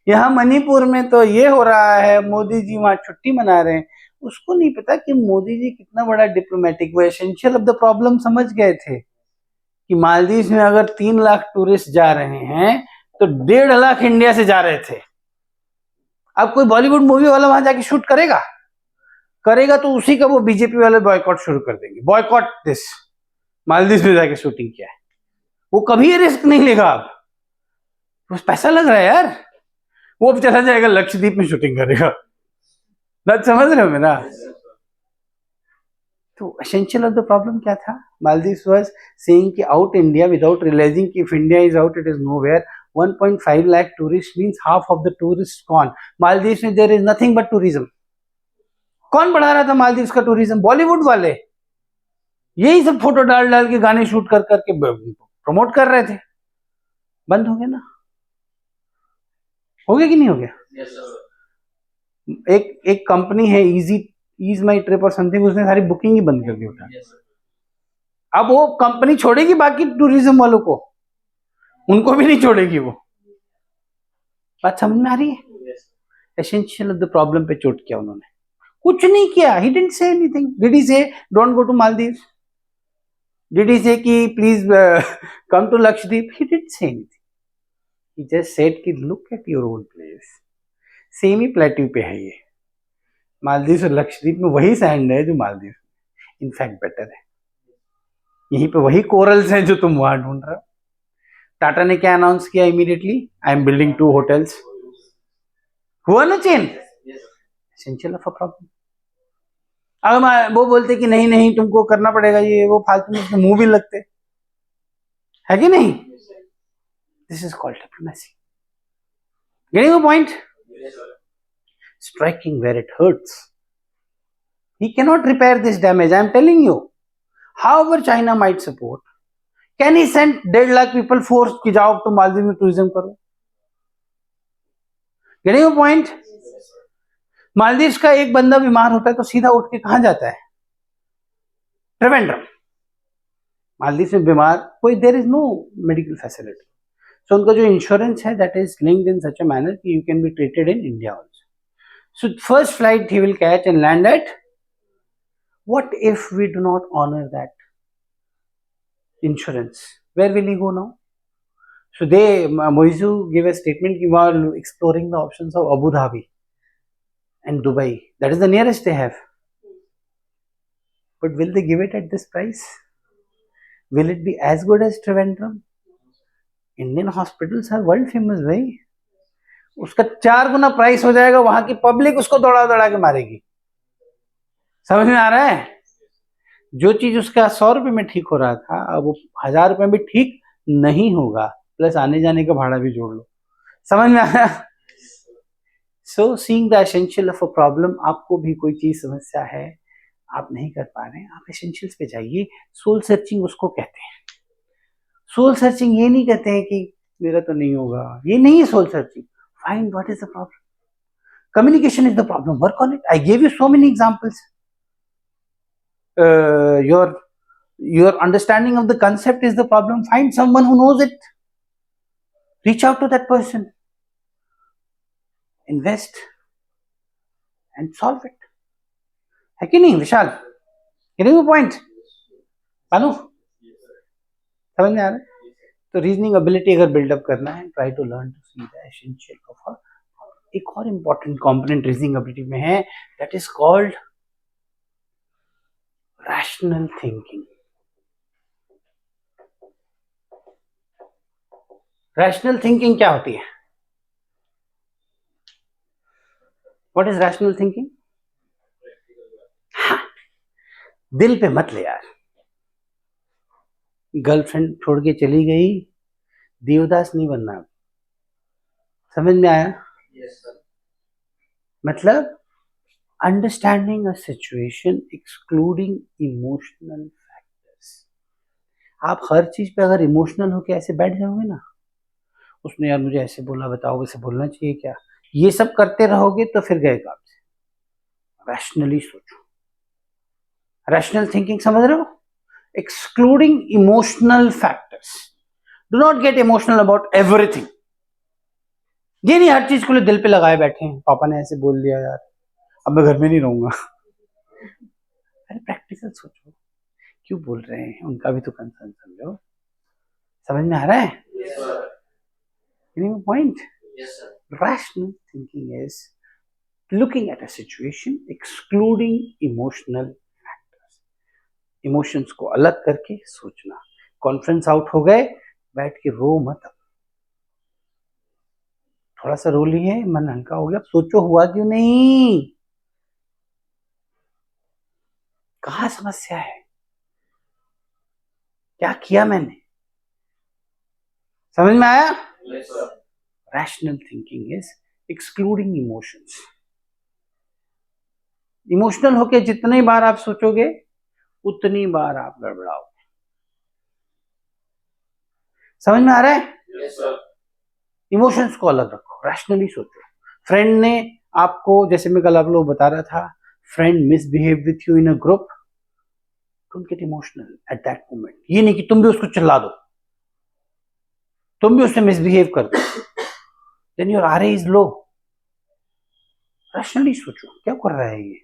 यहाँ मणिपुर में तो ये हो रहा है, मोदी जी वहां छुट्टी मना रहे हैं। उसको नहीं पता कि मोदी जी कितना बड़ा डिप्लोमेटिक, वो एसेंशियल ऑफ द प्रॉब्लम समझ गए थे कि मालदीव में अगर 3 लाख टूरिस्ट जा रहे हैं तो 1.5 लाख इंडिया से जा रहे थे। अब कोई बॉलीवुड मूवी वाला वहां जाके शूट करेगा तो उसी का वो बीजेपी वाले बॉयकॉट शुरू कर देंगे, बॉयकॉट दिस, मालदीव में जाके शूटिंग किया है, वो कभी ये रिस्क नहीं लेगा। अब तो पैसा लग रहा है यार, वो अब चला जाएगा लक्षद्वीप में शूटिंग करेगा। बात समझ रहे हो मेरा? तो एसेंशियल ऑफ द प्रॉब्लम क्या था? मालदीव्स वाज सेइंग कि आउट इंडिया विदाउट रियलाइजिंग कि if India is out it is nowhere. 1.5 lakh tourist means half of the tourist gone. Maldives में there is nothing but tourism. कौन बढ़ा रहा था मालदीव्स का टूरिज्म? बॉलीवुड वाले, यही सब फोटो डाल डाल के, गाने शूट कर करके प्रमोट कर रहे थे। बंद हो गया ना, हो गया कि नहीं हो गया? Yes, sir. एक कंपनी है ईज माई ट्रिप और समथिंग, उसने सारी बुकिंग ही बंद कर दी उठा। Yes, sir. अब वो कंपनी छोड़ेगी बाकी टूरिज्म वालों को? उनको भी नहीं छोड़ेगी वो। बात समझ में आ रही है? Yes, sir. Essential of the problem पे चोट किया उन्होंने, कुछ नहीं किया। He didn't say anything. Did he say don't go to Maldives? Did he say कि please come to Lakshadweep? He didn't say anything. He just said कि look at your own place. Same ही प्लेट्यू पे है ये, मालदीव और लक्षद्वीप में वही सैंड है जो मालदीव, इनफैक्ट बेटर है। यहीं पे वही कोरल्स हैं जो तुम वहां ढूंढ रहे हो। टाटा ने क्या अनाउंस किया immediately? I am building 2 hotels. हुआ ना chain? Yes, sir. Essential of a problem. अगर वो बोलते कि नहीं नहीं तुमको करना पड़ेगा ये वो, फालतू में उसके मुंह भी लगते, है कि नहीं? This is called diplomacy. Getting a point? Striking where it hurts. He cannot repair this damage. I am telling you. However China might support, can he send 1.5 lakh people force कि जाओ तुम मालदीव में टूरिज्म करो? Getting a point? Maldives का एक बंदा बीमार होता है तो सीधा उठ के कहां जाता है? ट्रिवेंड्रम. मालदीव में बीमार कोई, there is no medical facility, so उनका जो इंश्योरेंस है that is linked in such a manner कि you can be treated in India also. So first flight he will catch and land at. What if we do not honor that insurance? Where will he go now? So they, Moizu gave a statement कि while exploring the options of Abu Dhabi and Dubai. That is the nearest they have. But will they give it at this price? Will it be as good as Trivandrum? Indian hospitals are world famous भाई. उसका 4 गुना price हो जाएगा, वहां की public उसको दौड़ा दौड़ा के मारेगी. समझ में आ रहा है? जो चीज उसका 100 रुपए में ठीक हो रहा था अब वो 1000 रुपए में ठीक नहीं होगा, प्लस आने जाने का भाड़ा भी जोड़ लो. समझ में आया? सो seeing the essential of a problem. आपको भी कोई चीज समस्या है, आप नहीं कर पा रहे हैं, आप एसेंशियल्स पे जाइए. सोल सर्चिंग उसको कहते हैं. सोल सर्चिंग ये नहीं कहते हैं कि मेरा तो नहीं होगा, ये नहीं है soul searching. Find what is the problem. Communication is the problem, work on it. I give you so many examples. Your understanding of the concept is the problem. Find someone who knows it. Reach out to that person. Invest and solve it. है कि नहीं विशाल? Getting the point? अनु समझ में आ रहा है? तो reasoning ability अगर build up करना है, try to learn to see the essential of a. एक और इंपॉर्टेंट कंपोनेंट रीजनिंग एबिलिटी में है, that is called rational thinking. Rational thinking क्या होती है? What is rational thinking? हाँ, दिल पे मत ले यार. गर्लफ्रेंड छोड़ के चली गई, देवदास नहीं बनना. समझ में आया? मतलब understanding a situation excluding emotional factors. आप हर चीज पे अगर इमोशनल होके ऐसे बैठ जाओगे ना, उसने यार मुझे ऐसे बोला, बताओ वैसे बोलना चाहिए क्या, ये सब करते रहोगे तो फिर गए काम से. रैशनली सोचो. रैशनल थिंकिंग समझ रहे हो? Excluding emotional factors. Do not get emotional about everything. ये नहीं हर चीज को दिल पे लगाए बैठे हैं, पापा ने ऐसे बोल दिया यार अब मैं घर में नहीं रहूंगा. अरे प्रैक्टिकल सोचो, क्यों बोल रहे हैं, उनका भी तो कंसर्न समझो. समझ में आ रहा है? Point. Rational thinking is looking at a situation excluding emotional factors. Emotions को अलग करके सोचना. कॉन्फ्रेंस आउट हो गए, बैठ के रो मत. थोड़ा सा रो लिए, मन हल्का हो गया, सोचो हुआ क्यों नहीं, कहां समस्या है, क्या किया मैंने. समझ में आया? Rational thinking is excluding emotions. Emotional होके जितनी बार आप सोचोगे उतनी बार आप गड़बड़ाओगे. समझ में आ रहा है? इमोशंस को अलग रखो, रैशनली सोचो. फ्रेंड ने आपको, जैसे मैं कल आप लोग बता रहा था, friend misbehave with you in a group, don't get emotional at that moment. ये नहीं कि तुम भी उसको चिल्ला दो, तुम भी उससे मिसबिहेव कर दो, then your RA is low. Rationally सोचो क्या कर रहा है ये,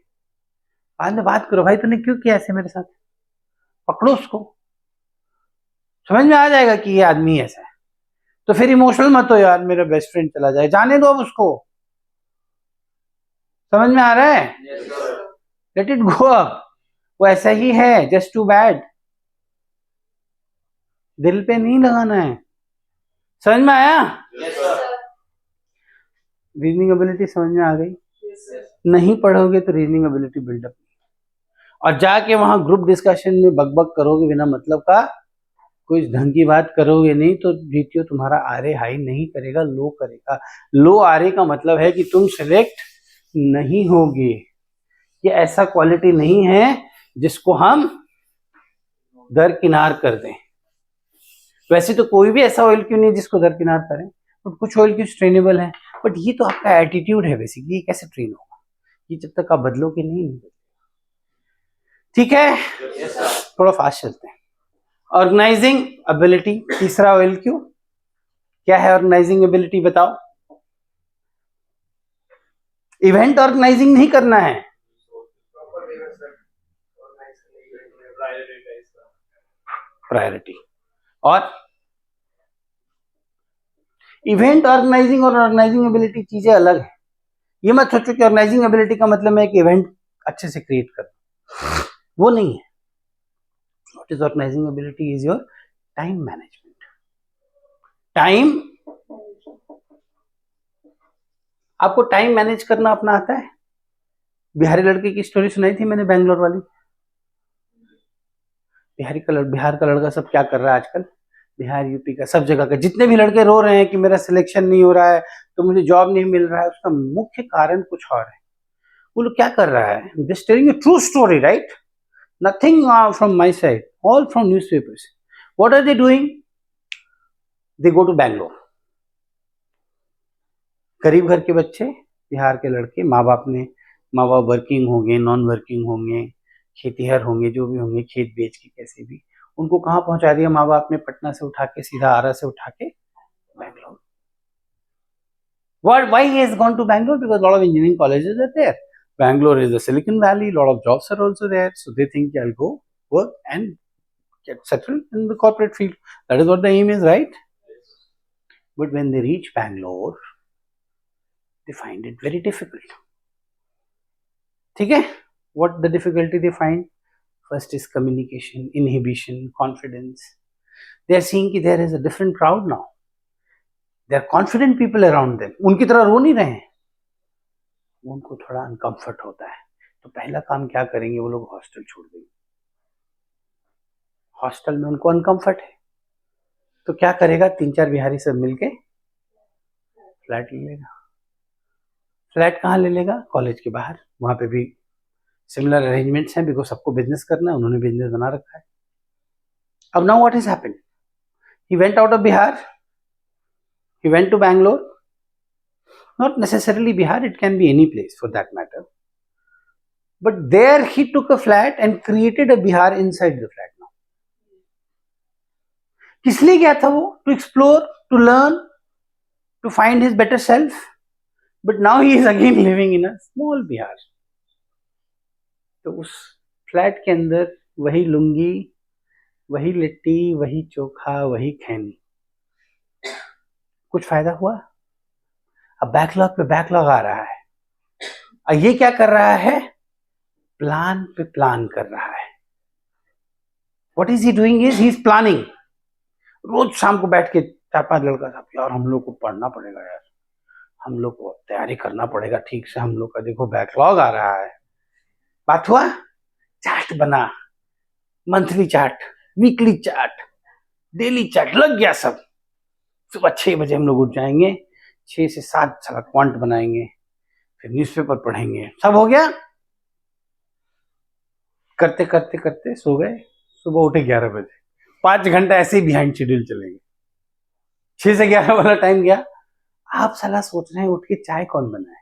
बाद में बात करो, भाई तूने क्यों किया ऐसे मेरे साथ, पकड़ो उसको. समझ में आ जाएगा कि ये आदमी ऐसा है. तो फिर इमोशनल मत हो यार मेरा बेस्ट फ्रेंड चला जाए, जाने दो अब उसको. समझ में आ रहा है? Let it go. अब वो ऐसा ही है, जस्ट टू बैड. दिल पे नहीं लगाना है. समझ में आया? रीजनिंग एबिलिटी समझ में आ गई? नहीं पढ़ोगे तो रीजनिंग एबिलिटी बिल्डअप. और जाके वहां ग्रुप डिस्कशन में बकबक करोगे बिना मतलब का, कुछ ढंग की बात करोगे नहीं, तो जीटीओ तुम्हारा आरए हाई नहीं करेगा, लो करेगा। लो आरए का मतलब है कि तुम सिलेक्ट नहीं होगे। ये ऐसा क्वालिटी नहीं है जिसको हम दरकिनार कर दें। वैसे तो कोई भी ऐसा ऑयल क्यों नहीं जिसको दरकिनार करें, बट कुछ ऑयल क्यों ट्रेनेबल है। बट ये तो आपका एटीट्यूड है बेसिकली, ये कैसे ट्रेन होगा, ये जब तक आप बदलोगे नहीं। ठीक है, थोड़ा फास्ट चलते हैं। ऑर्गेनाइजिंग एबिलिटी, तीसरा ऑयल क्यों, क्या है ऑर्गेनाइजिंग एबिलिटी बताओ। इवेंट ऑर्गेनाइजिंग नहीं करना है, प्रायोरिटी। और इवेंट ऑर्गेनाइजिंग और ऑर्गेनाइजिंग एबिलिटी चीजें अलग है। ये मत सोचो कि ऑर्गेनाइजिंग एबिलिटी का मतलब है कि इवेंट अच्छे से क्रिएट करना, वो नहीं है। What is organising ability is your time management. Time, आपको टाइम मैनेज करना अपना आता है। बिहारी लड़के की स्टोरी सुनाई थी मैंने, बैंगलोर वाली। बिहार का लड़का सब क्या कर रहा है आजकल, बिहार यूपी का सब जगह का जितने भी लड़के रो रहे हैं कि मेरा सिलेक्शन नहीं हो रहा है, तो मुझे जॉब नहीं मिल रहा है, उसका मुख्य कारण कुछ और है। वो लोग क्या कर रहा है, just telling you true story, right, nothing from my side, all from newspapers. What are they doing, they go to Bangalore. गरीब घर के बच्चे, बिहार के लड़के, माँ बाप वर्किंग होंगे, नॉन वर्किंग होंगे, खेतीहर होंगे, जो भी होंगे, खेत बेच के कैसे भी, उनको कहाँ पहुंचा दिया माँ बाप ने, पटना से उठा के, सीधा आरा से उठा के Bangalore. Why he has gone to Bangalore? Because a lot of engineering colleges are there. Bangalore is the Silicon Valley. A lot of jobs are also there. So they think I'll go work and get settled in the corporate field. That is what the aim is, right? But when they reach Bangalore, they find it very difficult. Okay? What the difficulty they find? First is communication, inhibition, confidence. They are seeing that there is a different crowd now. There are confident people around them. उनकी तरह रो नहीं रहे हैं, उनको थोड़ा uncomfort होता है। तो पहला काम क्या करेंगे, वो लोग हॉस्टल छोड़ देंगे। हॉस्टल में उनको अनकंफर्ट है, तो क्या करेगा, 3-4 बिहारी सब मिलके फ्लैट ले लेगा। फ्लैट कहाँ ले लेगा, कॉलेज के बाहर। वहां पे भी सिमिलर अरेंजमेंट्स हैं, बिकॉज सबको बिजनेस करना है, उन्होंने बिजनेस बना रखा है। अब now what is happened, he went out of Bihar, he went to Bangalore, not necessarily Bihar, it can be any place for that matter, but there he took a flat and created a Bihar inside the flat now. किस लिए गया था वो, to explore, to learn, to find his better self, but now he is again living in a small Bihar. तो उस flat के अंदर वही लुंगी, वही लिट्टी, वही चोखा, वही खैनी, कुछ फायदा हुआ। अब बैकलॉग पे बैकलॉग आ रहा है, और ये क्या कर रहा है, प्लान पे प्लान कर रहा है। What is he doing is he is planning. रोज शाम को बैठ के 4-5 लड़का साहब, यार हम लोग को पढ़ना पड़ेगा, यार हम लोग को तैयारी करना पड़ेगा ठीक से, हम लोग का देखो बैकलॉग आ रहा है। बात हुआ, चार्ट बना, monthly chart, weekly chart, daily chart, लग गया सब। सुबह 6 बजे हम लोग उठ जाएंगे, 6 से 7 सारा क्वांट बनाएंगे, फिर न्यूज़पेपर पढ़ेंगे, सब हो गया। करते करते करते सो गए, सुबह उठे 11 बजे, 5 घंटा ऐसे ही बिहाइंड शेड्यूल चलेंगे। 6 से 11 वाला टाइम गया। आप साला सोच रहे हैं उठ के चाय कौन बनाए,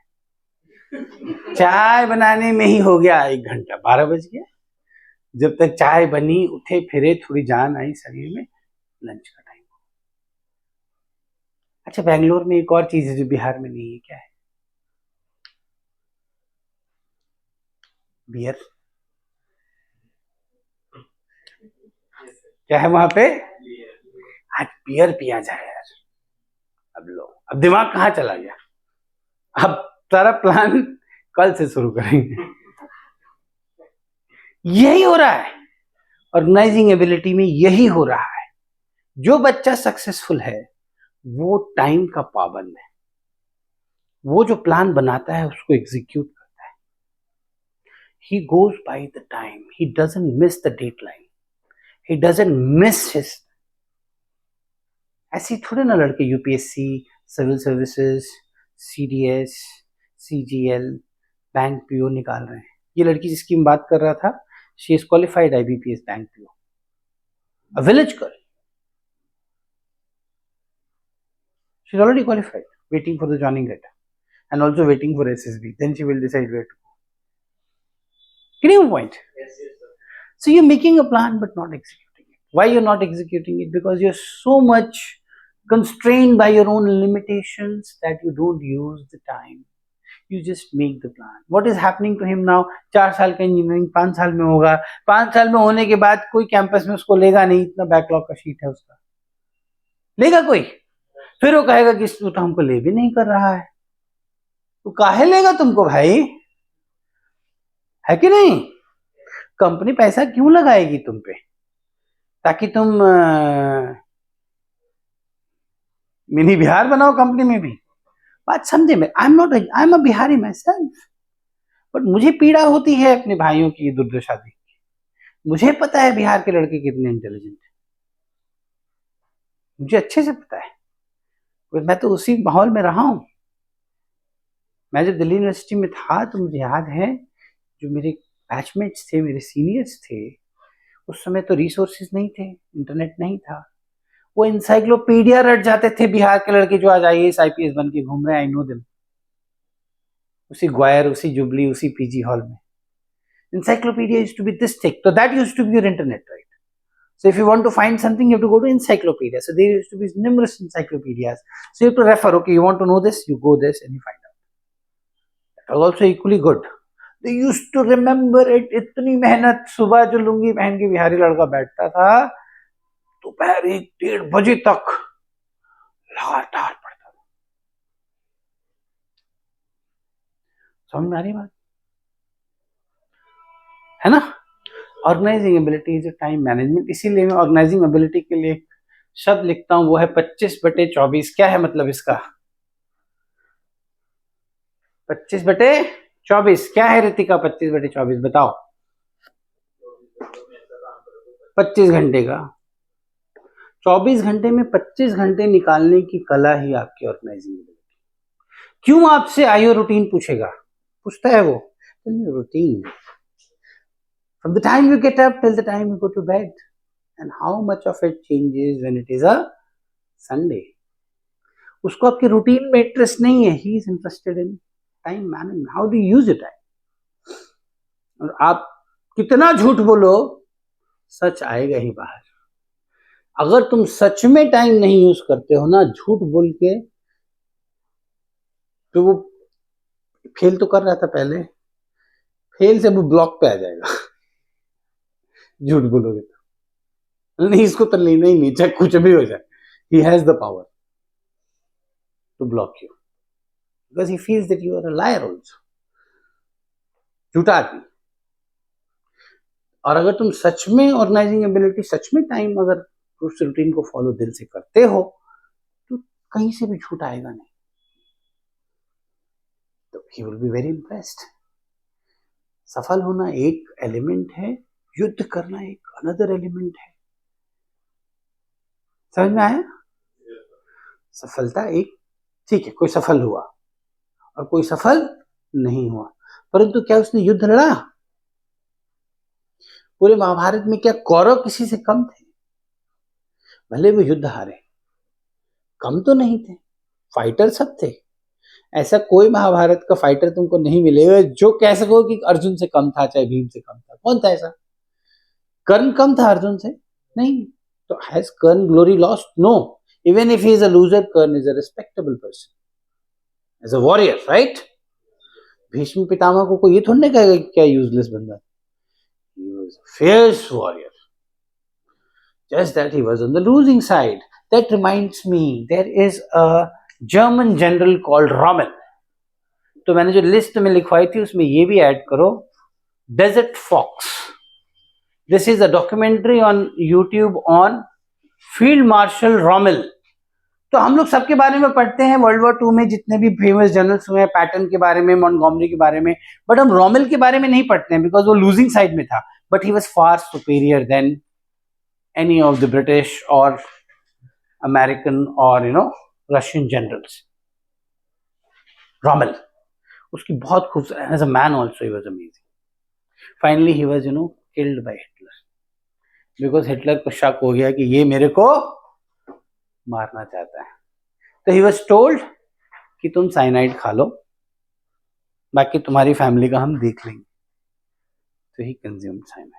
चाय बनाने में ही हो गया 1 घंटा, 12 बज गया। जब तक चाय बनी, उठे फिरे, थोड़ी जान आई शरीर में, लंच का टाइम। अच्छा, बैंगलोर में एक और चीज है जो बिहार में नहीं है, क्या है, बियर। क्या है वहां पे, आज बियर पिया जाए यार। अब दिमाग कहाँ चला गया, अब सारा प्लान कल से शुरू करेंगे। यही हो रहा है ऑर्गेनाइजिंग एबिलिटी में, यही हो रहा है। जो बच्चा सक्सेसफुल है वो टाइम का पाबंद है, वो जो प्लान बनाता है उसको एग्जीक्यूट करता है। he goes by the time, he doesn't miss the deadline, he doesn't miss his. ऐसे थोड़े ना लड़के UPSC, civil services, CDS, CGL, bank PO निकाल रहे हैं. ये लड़की जिसकी मैं बात कर रहा था, she is qualified IBPS bank PO, a village girl. She is already qualified, waiting for the joining letter and also waiting for SSB. Then she will decide where to go. Getting a point? Yes, yes, sir. So you're making a plan but not executing it. Why you're not executing it? Because you're so much constrained by your own limitations that you don't use the time. You just make the plan. What is happening to him now? 4 साल का engineering 5 साल में होगा. 5 साल में होने के बाद कोई कैंपस में उसको लेगा नहीं, इतना बैकलॉग का शीट है उसका. लेगा कोई? फिर वो कहेगा कि तू तो हमको ले भी नहीं कर रहा है. तो काहे लेगा तुमको भाई? है कि नहीं? कंपनी पैसा क्यों लगाएगी तुम पे? ताकि तुम मिनी बिहार बनाओ कंपनी में भी. बात समझे में? I am a Bihari my self, but मुझे पीड़ा होती है अपने भाइयों की दुर्दशा देख के. मुझे पता है बिहार के लड़के कितने इंटेलिजेंट हैं, मुझे अच्छे से पता है. मैं तो उसी माहौल में रहा हूं. मैं जब दिल्ली यूनिवर्सिटी में था तो मुझे याद है, जो मेरे बैचमेट्स थे, मेरे सीनियर्स थे, उस समय तो रिसोर्सेज नहीं थे, इंटरनेट नहीं था. वो इंसाइक्लोपीडिया रट जाते थे बिहार के लड़के जो आज आईएएस आईपीएस बन के घूम रहे हैं. I know them. उसी ग्वायर, उसी जुबली, उसी पीजी हॉल में encyclopedia used to be this thick. So that used to be your internet, right? So if you want to find something, you have to go to encyclopedia. So there used to be numerous encyclopedias. So you have to refer. Okay, you want to know this, you go this and you find out. That was also equally good. They used to remember it. इतनी मेहनत. सुबह जो लुंगी पहन के बिहारी लड़का बैठता था, दोपहर 1-1:30 बजे तक लगातार पढ़ता था. समझ में आ रही बात है ना? Organising ability is time management. इसीलिए मैं ऑर्गेनाइजिंग एबिलिटी के लिए शब्द लिखता हूं, वो है 25/24. क्या है मतलब इसका? 25/24 क्या है रितिका? 25/24 बताओ. 25 घंटे का. 24 घंटे में 25 घंटे निकालने की कला ही आपकी ऑर्गेनाइजिंग एबिलिटी. क्यों आपसे आईओ रूटीन पूछेगा? पूछता है वो. Routine from the time you get up till the time you go to bed, and how much of it changes when it is a Sunday. उसको आपके रूटीन में इंटरेस्ट नहीं है. he is interested in time management. how do you use your time? और आप कितना झूठ बोलो, सच आएगा ही बाहर. अगर तुम सच में टाइम नहीं यूज करते हो ना, झूठ बोल के, तो वो फेल तो कर रहा था पहले, फेल से वो ब्लॉक पे आ जाएगा. झूठ बोलोगे तो नहीं, इसको तो लेना ही नहीं, चाहे कुछ भी हो जाए. He has the power to block you because he feels that you are a liar also. झूठा आदमी. और अगर तुम सच में ऑर्गेनाइजिंग एबिलिटी, सच में टाइम अगर उस रूटीन को फॉलो दिल से करते हो, तो कहीं से भी झूठ आएगा नहीं. तो he will be very impressed. सफल होना एक एलिमेंट है, युद्ध करना एक अनदर एलिमेंट है. समझ में आया? सफलता एक, ठीक है, कोई सफल हुआ और कोई सफल नहीं हुआ, परंतु क्या उसने युद्ध लड़ा? पूरे महाभारत में क्या कौरव किसी से कम थे? भले वो युद्ध हारे, कम तो नहीं थे. फाइटर सब थे. ऐसा कोई महाभारत का फाइटर तुमको नहीं मिलेगा जो कह सको कि अर्जुन से कम था, चाहे भीम से कम था. कौन था ऐसा? कर्ण कम था अर्जुन से? नहीं. तो has Karna glory lost? No. Even if he is a loser, Karna is a respectable person as a warrior, right? Bhishma Pitamah को कोई ये थोड़ी नहीं कहेगा कि क्या यूजलेस बंदा. He was a fierce warrior, just that he was on the losing side. That reminds me, there is a German general called Rommel. तो मैंने जो लिस्ट में लिखवाई थी उसमें ये भी ऐड करो, desert fox. This is a documentary on YouTube on Field Marshal Rommel. तो हम लोग सबके बारे में पढ़ते हैं वर्ल्ड वॉर 2 में जितने भी फेमस जनरल्स हुए हैं, पैटर्न के बारे में, मॉन्टगोमरी के बारे में, बट हम रोमेल के बारे में नहीं पढ़ते हैं बिकॉज वो लूजिंग साइड में था, but he was far superior than any of the British और अमेरिकन और रशियन जनरल्स. रोमेल, उसकी बहुत खूबसूरत, as a man also he was amazing. Finally he was killed by Hitler because Hitler को शक हो गया कि ये मेरे को मारना चाहता है. तो ही वाज टोल्ड कि तुम साइनाइड खा लो, बाकी तुम्हारी फैमिली का हम देख लेंगे. तो ही consumed cyanide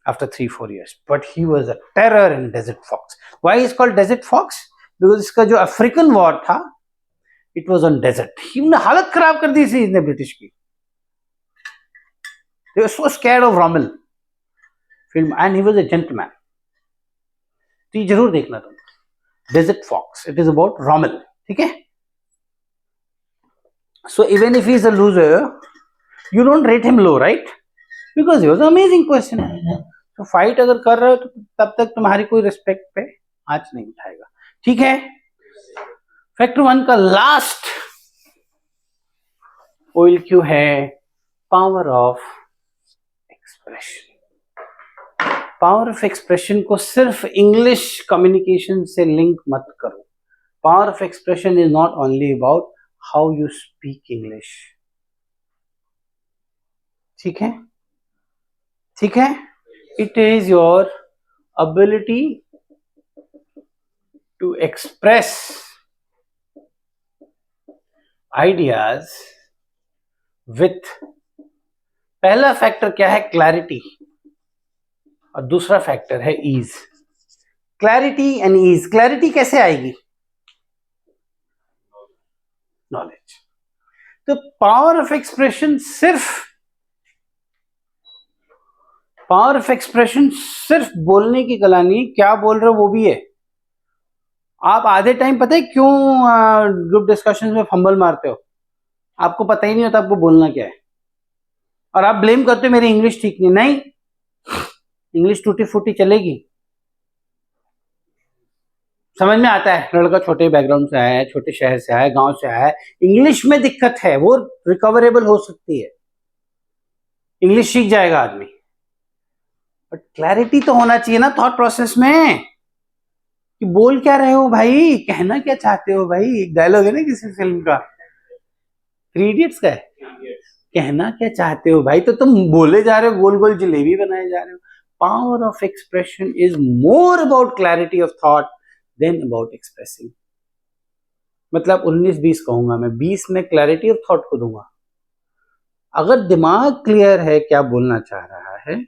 after 3-4 years, but he was a terror in desert fox. Why is called desert fox? Because इसका जो अफ्रीकन वॉर था, it was on desert. हमने हालत खराब कर दी थी इसने ब्रिटिश की. They were so scared of Rommel film, and he was a gentleman. तो ये जरूर देखना तुम, Desert Fox. It is about Rommel. ठीक है? So even if he is a loser, you don't rate him low, right? Because he was an amazing person. तो fight अगर कर रहे हो तो तब तक तुम्हारी कोई रिस्पेक्ट पे आंच नहीं उठाएगा. ठीक है? फैक्टर 1 का लास्ट OLQ है power of expression. Power of expression को सिर्फ इंग्लिश कम्युनिकेशन से लिंक मत करो. Power of expression is not only about how you speak English. ठीक है? ठीक है? It is your ability to express ideas with, पहला फैक्टर क्या है? क्लैरिटी, और दूसरा फैक्टर है ease. Clarity and ease. Clarity कैसे आएगी? नॉलेज. तो पावर ऑफ एक्सप्रेशन सिर्फ बोलने की कला नहीं, क्या बोल रहे हो वो भी है. आप आधे टाइम पता है क्यों ग्रुप डिस्कशन में फंबल मारते हो? आपको पता ही नहीं होता आपको बोलना क्या है, और आप ब्लेम करते हो मेरी इंग्लिश ठीक नहीं. इंग्लिश टूटी फूटी चलेगी. समझ में आता है, लड़का छोटे बैकग्राउंड से आया है, छोटे शहर से आया है, गांव से आया है, इंग्लिश में दिक्कत है, वो रिकवरेबल हो सकती है, इंग्लिश सीख जाएगा आदमी. बट क्लैरिटी तो होना चाहिए ना थॉट प्रोसेस में, कि बोल क्या रहे हो भाई, कहना क्या चाहते हो भाई. एक डायलॉग है ना किसी फिल्म का, 3 इडियट्स का है, कहना क्या चाहते हो भाई. तो तुम बोले जा रहे हो, गोल गोल जलेबी बनाए जा रहे हो. Power of expression is more about clarity of thought than about expressing. मतलब 19-20 कहूंगा मैं, 20 में क्लैरिटी ऑफ थॉट को दूंगा. अगर दिमाग क्लियर है क्या बोलना चाह रहा है,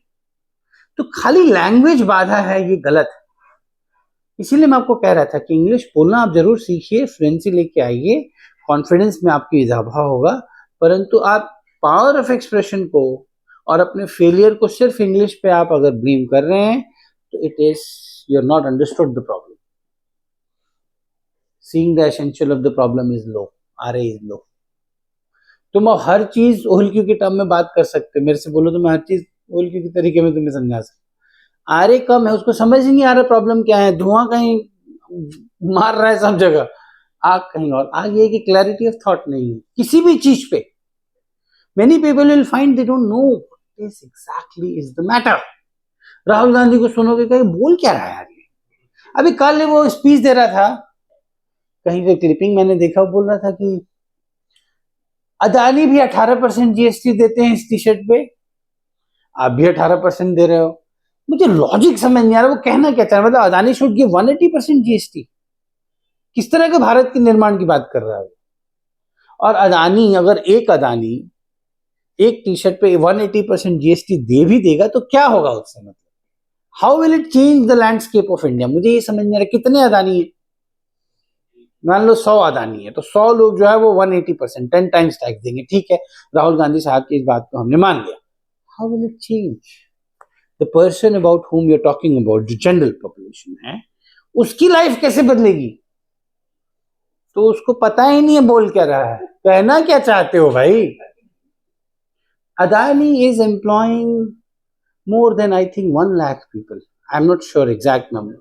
तो खाली लैंग्वेज बाधा है, ये गलत है. इसीलिए मैं आपको कह रहा था कि इंग्लिश बोलना आप जरूर सीखिए, फ्लुएंसी लेके आइए, कॉन्फिडेंस में आपकी इजाफा होगा, परंतु आप पावर ऑफ एक्सप्रेशन को और अपने फेलियर को सिर्फ इंग्लिश पे आप अगर ब्लेम कर रहे हैं, तो it is you are not understood the problem. Seeing the essential of the problem is low, RA is low. तुम अब हर चीज OLQ के टर्म में बात कर सकते हो, मेरे से बोलो तो मैं हर चीज OLQ के तरीके में तुम्हें समझा सकता. RA कम है, उसको समझ ही नहीं आ रहा प्रॉब्लम क्या है. धुआं कहीं मार रहा है सब जगह, आग कहीं और. आग ये कि क्लैरिटी ऑफ थॉट नहीं है किसी भी चीज पे. Many people will find they don't know what is exactly is the matter. Rahul Gandhi को सुनोगे कहीं बोल क्या रहा है यार ये. अभी कल वो स्पीच दे रहा था, कहीं पे क्लिपिंग मैंने देखा, वो बोल रहा था कि अदानी भी 18% GST देते हैं इस टी शर्ट पे, आप भी 18% दे रहे हो. मुझे लॉजिक समझ नहीं आ रहा वो कहना क्या चाह रहा है. मतलब अदानी शुड गिव 180% GST. किस तरह के भारत के निर्माण की बात कर रहा है. और अदानी, अगर एक अदानी एक टी शर्ट पे 180% GST दे भी देगा तो क्या होगा उससे. मतलब how will it change the landscape of India. मुझे ये समझ नहीं आ रहा. कितने अदानी है? मान लो 100 अदानी है, तो 100 लोग जो है वो 180%, 10 टाइम्स टैक्स देंगे. ठीक है, राहुल गांधी साहब की इस बात को हमने मान लिया. How will it change the person about whom you're talking about, जो जनरल पॉपुलेशन है, उसकी लाइफ कैसे बदलेगी. तो उसको पता ही नहीं है बोल क्या रहा है, कहना क्या चाहते हो भाई. Adani is employing more than I think 1 lakh people. I'm not sure exact number.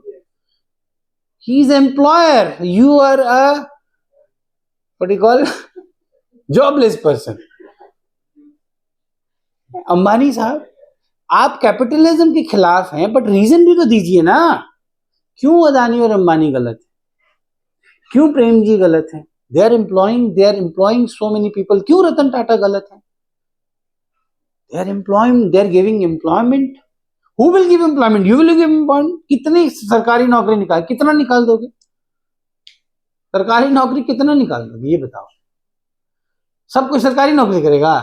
He is employer. You are a what do you call jobless person. Ambani साहब, आप कैपिटलिज्म के खिलाफ हैं, बट रीजन भी तो दीजिए ना, क्यों अदानी और अंबानी गलत है, क्यों प्रेम जी गलत है, they are employing so many people, क्यों रतन टाटा गलत है, they are giving employment, who will give employment, you will give employment, कितनी सरकारी नौकरी निकाल, कितना निकाल दोगे, सरकारी नौकरी कितना निकाल दोगे ये बताओ, सब कोई सरकारी नौकरी करेगा,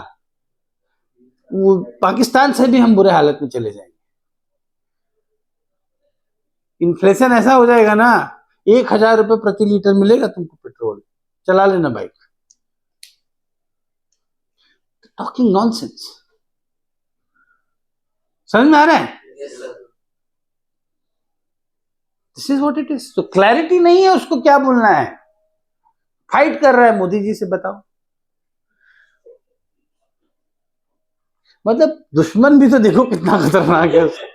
वो पाकिस्तान से भी हम बुरे हालत में चले जाएंगे, इन्फ्लेशन ऐसा हो जाएगा ना, 1,000 रुपए प्रति लीटर मिलेगा तुमको पेट्रोल, चला लेना बाइक, टॉकिंग नॉनसेंस, समझ में आ रहा है, this is what it is. तो क्लैरिटी नहीं है, उसको क्या बोलना है, फाइट कर रहा है मोदी जी से, बताओ, मतलब दुश्मन भी तो देखो कितना खतरनाक है उसका।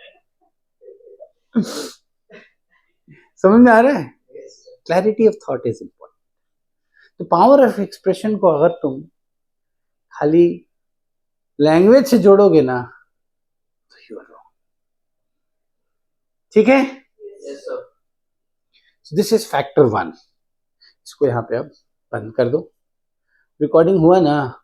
समझ में आ रहा है, clarity of thought is important. तो पावर ऑफ एक्सप्रेशन को अगर तुम खाली लैंग्वेज से जोड़ोगे ना तो यू आर रॉन्ग, ठीक है। दिस इज फैक्टर 1, इसको यहाँ पे अब बंद कर दो, रिकॉर्डिंग हुआ ना,